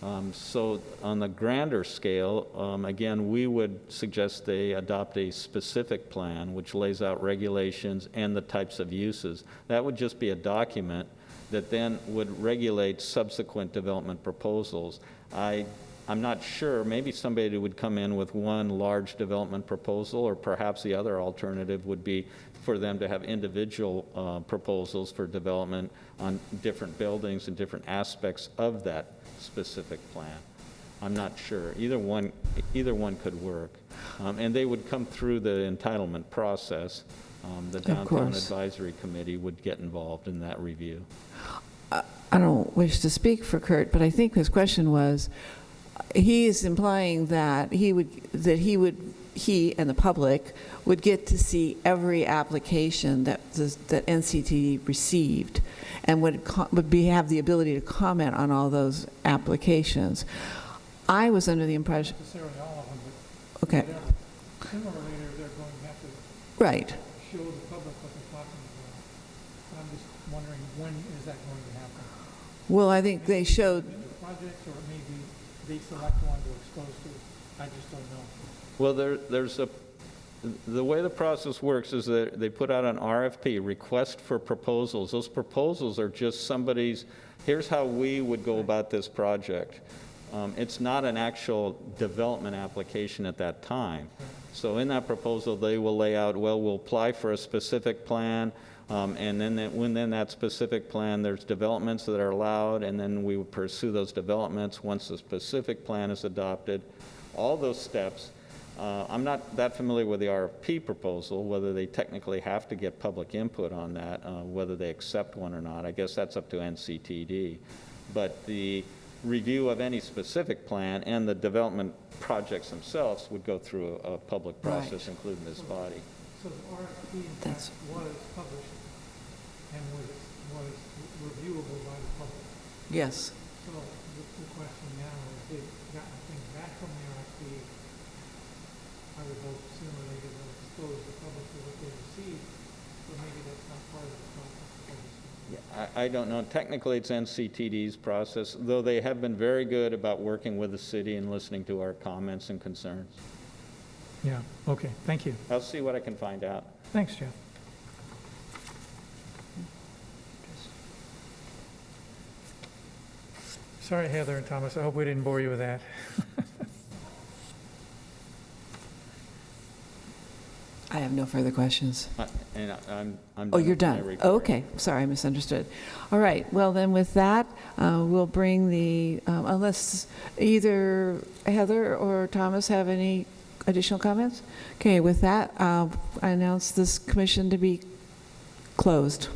Right. So on the grander scale, again, we would suggest they adopt a specific plan which lays out regulations and the types of uses. That would just be a document that then would regulate subsequent development proposals. I'm not sure, maybe somebody would come in with one large development proposal, or perhaps the other alternative would be for them to have individual proposals for development on different buildings and different aspects of that specific plan. I'm not sure. Either one could work. And they would come through the entitlement process. The Downtown Advisory Committee would get involved in that review. I don't wish to speak for Kurt, but I think his question was, he is implying that he and the public would get to see every application that NCTD received, and would have the ability to comment on all those applications. I was under the impression. Not necessarily all of them, but Okay. sooner or later they're going to have to Right. show the public what they're talking about. I'm just wondering, when is that going to happen? Well, I think they showed. Projects, or maybe they select one to expose to. I just don't know. Well, the way the process works is that they put out an RFP, request for proposals. Those proposals are just somebody's, here's how we would go about this project. It's not an actual development application at that time. So in that proposal, they will lay out, well, we'll apply for a specific plan, and then within that specific plan, there's developments that are allowed, and then we would pursue those developments once the specific plan is adopted. All those steps. I'm not that familiar with the RFP proposal, whether they technically have to get public input on that, whether they accept one or not. I guess that's up to NCTD. But the review of any specific plan and the development projects themselves would go through a public process, including this body. So the RFP, in fact, was published and was reviewable by the public. Yes. So the question now is, they've gotten things back from the RFP. I would hope sooner or later they'll expose the public to what they received, but maybe that's not part of the process. I don't know. Technically, it's NCTD's process, though they have been very good about working with the city and listening to our comments and concerns. Yeah, okay, thank you. I'll see what I can find out. Thanks, Jeff. Sorry, Heather and Thomas, I hope we didn't bore you with that. I have no further questions. And I'm Oh, you're with my done? report. Oh, okay, sorry, I misunderstood. All right, well then with that, we'll bring the, unless either Heather or Thomas have any additional comments? Okay, with that, I announce this commission to be closed.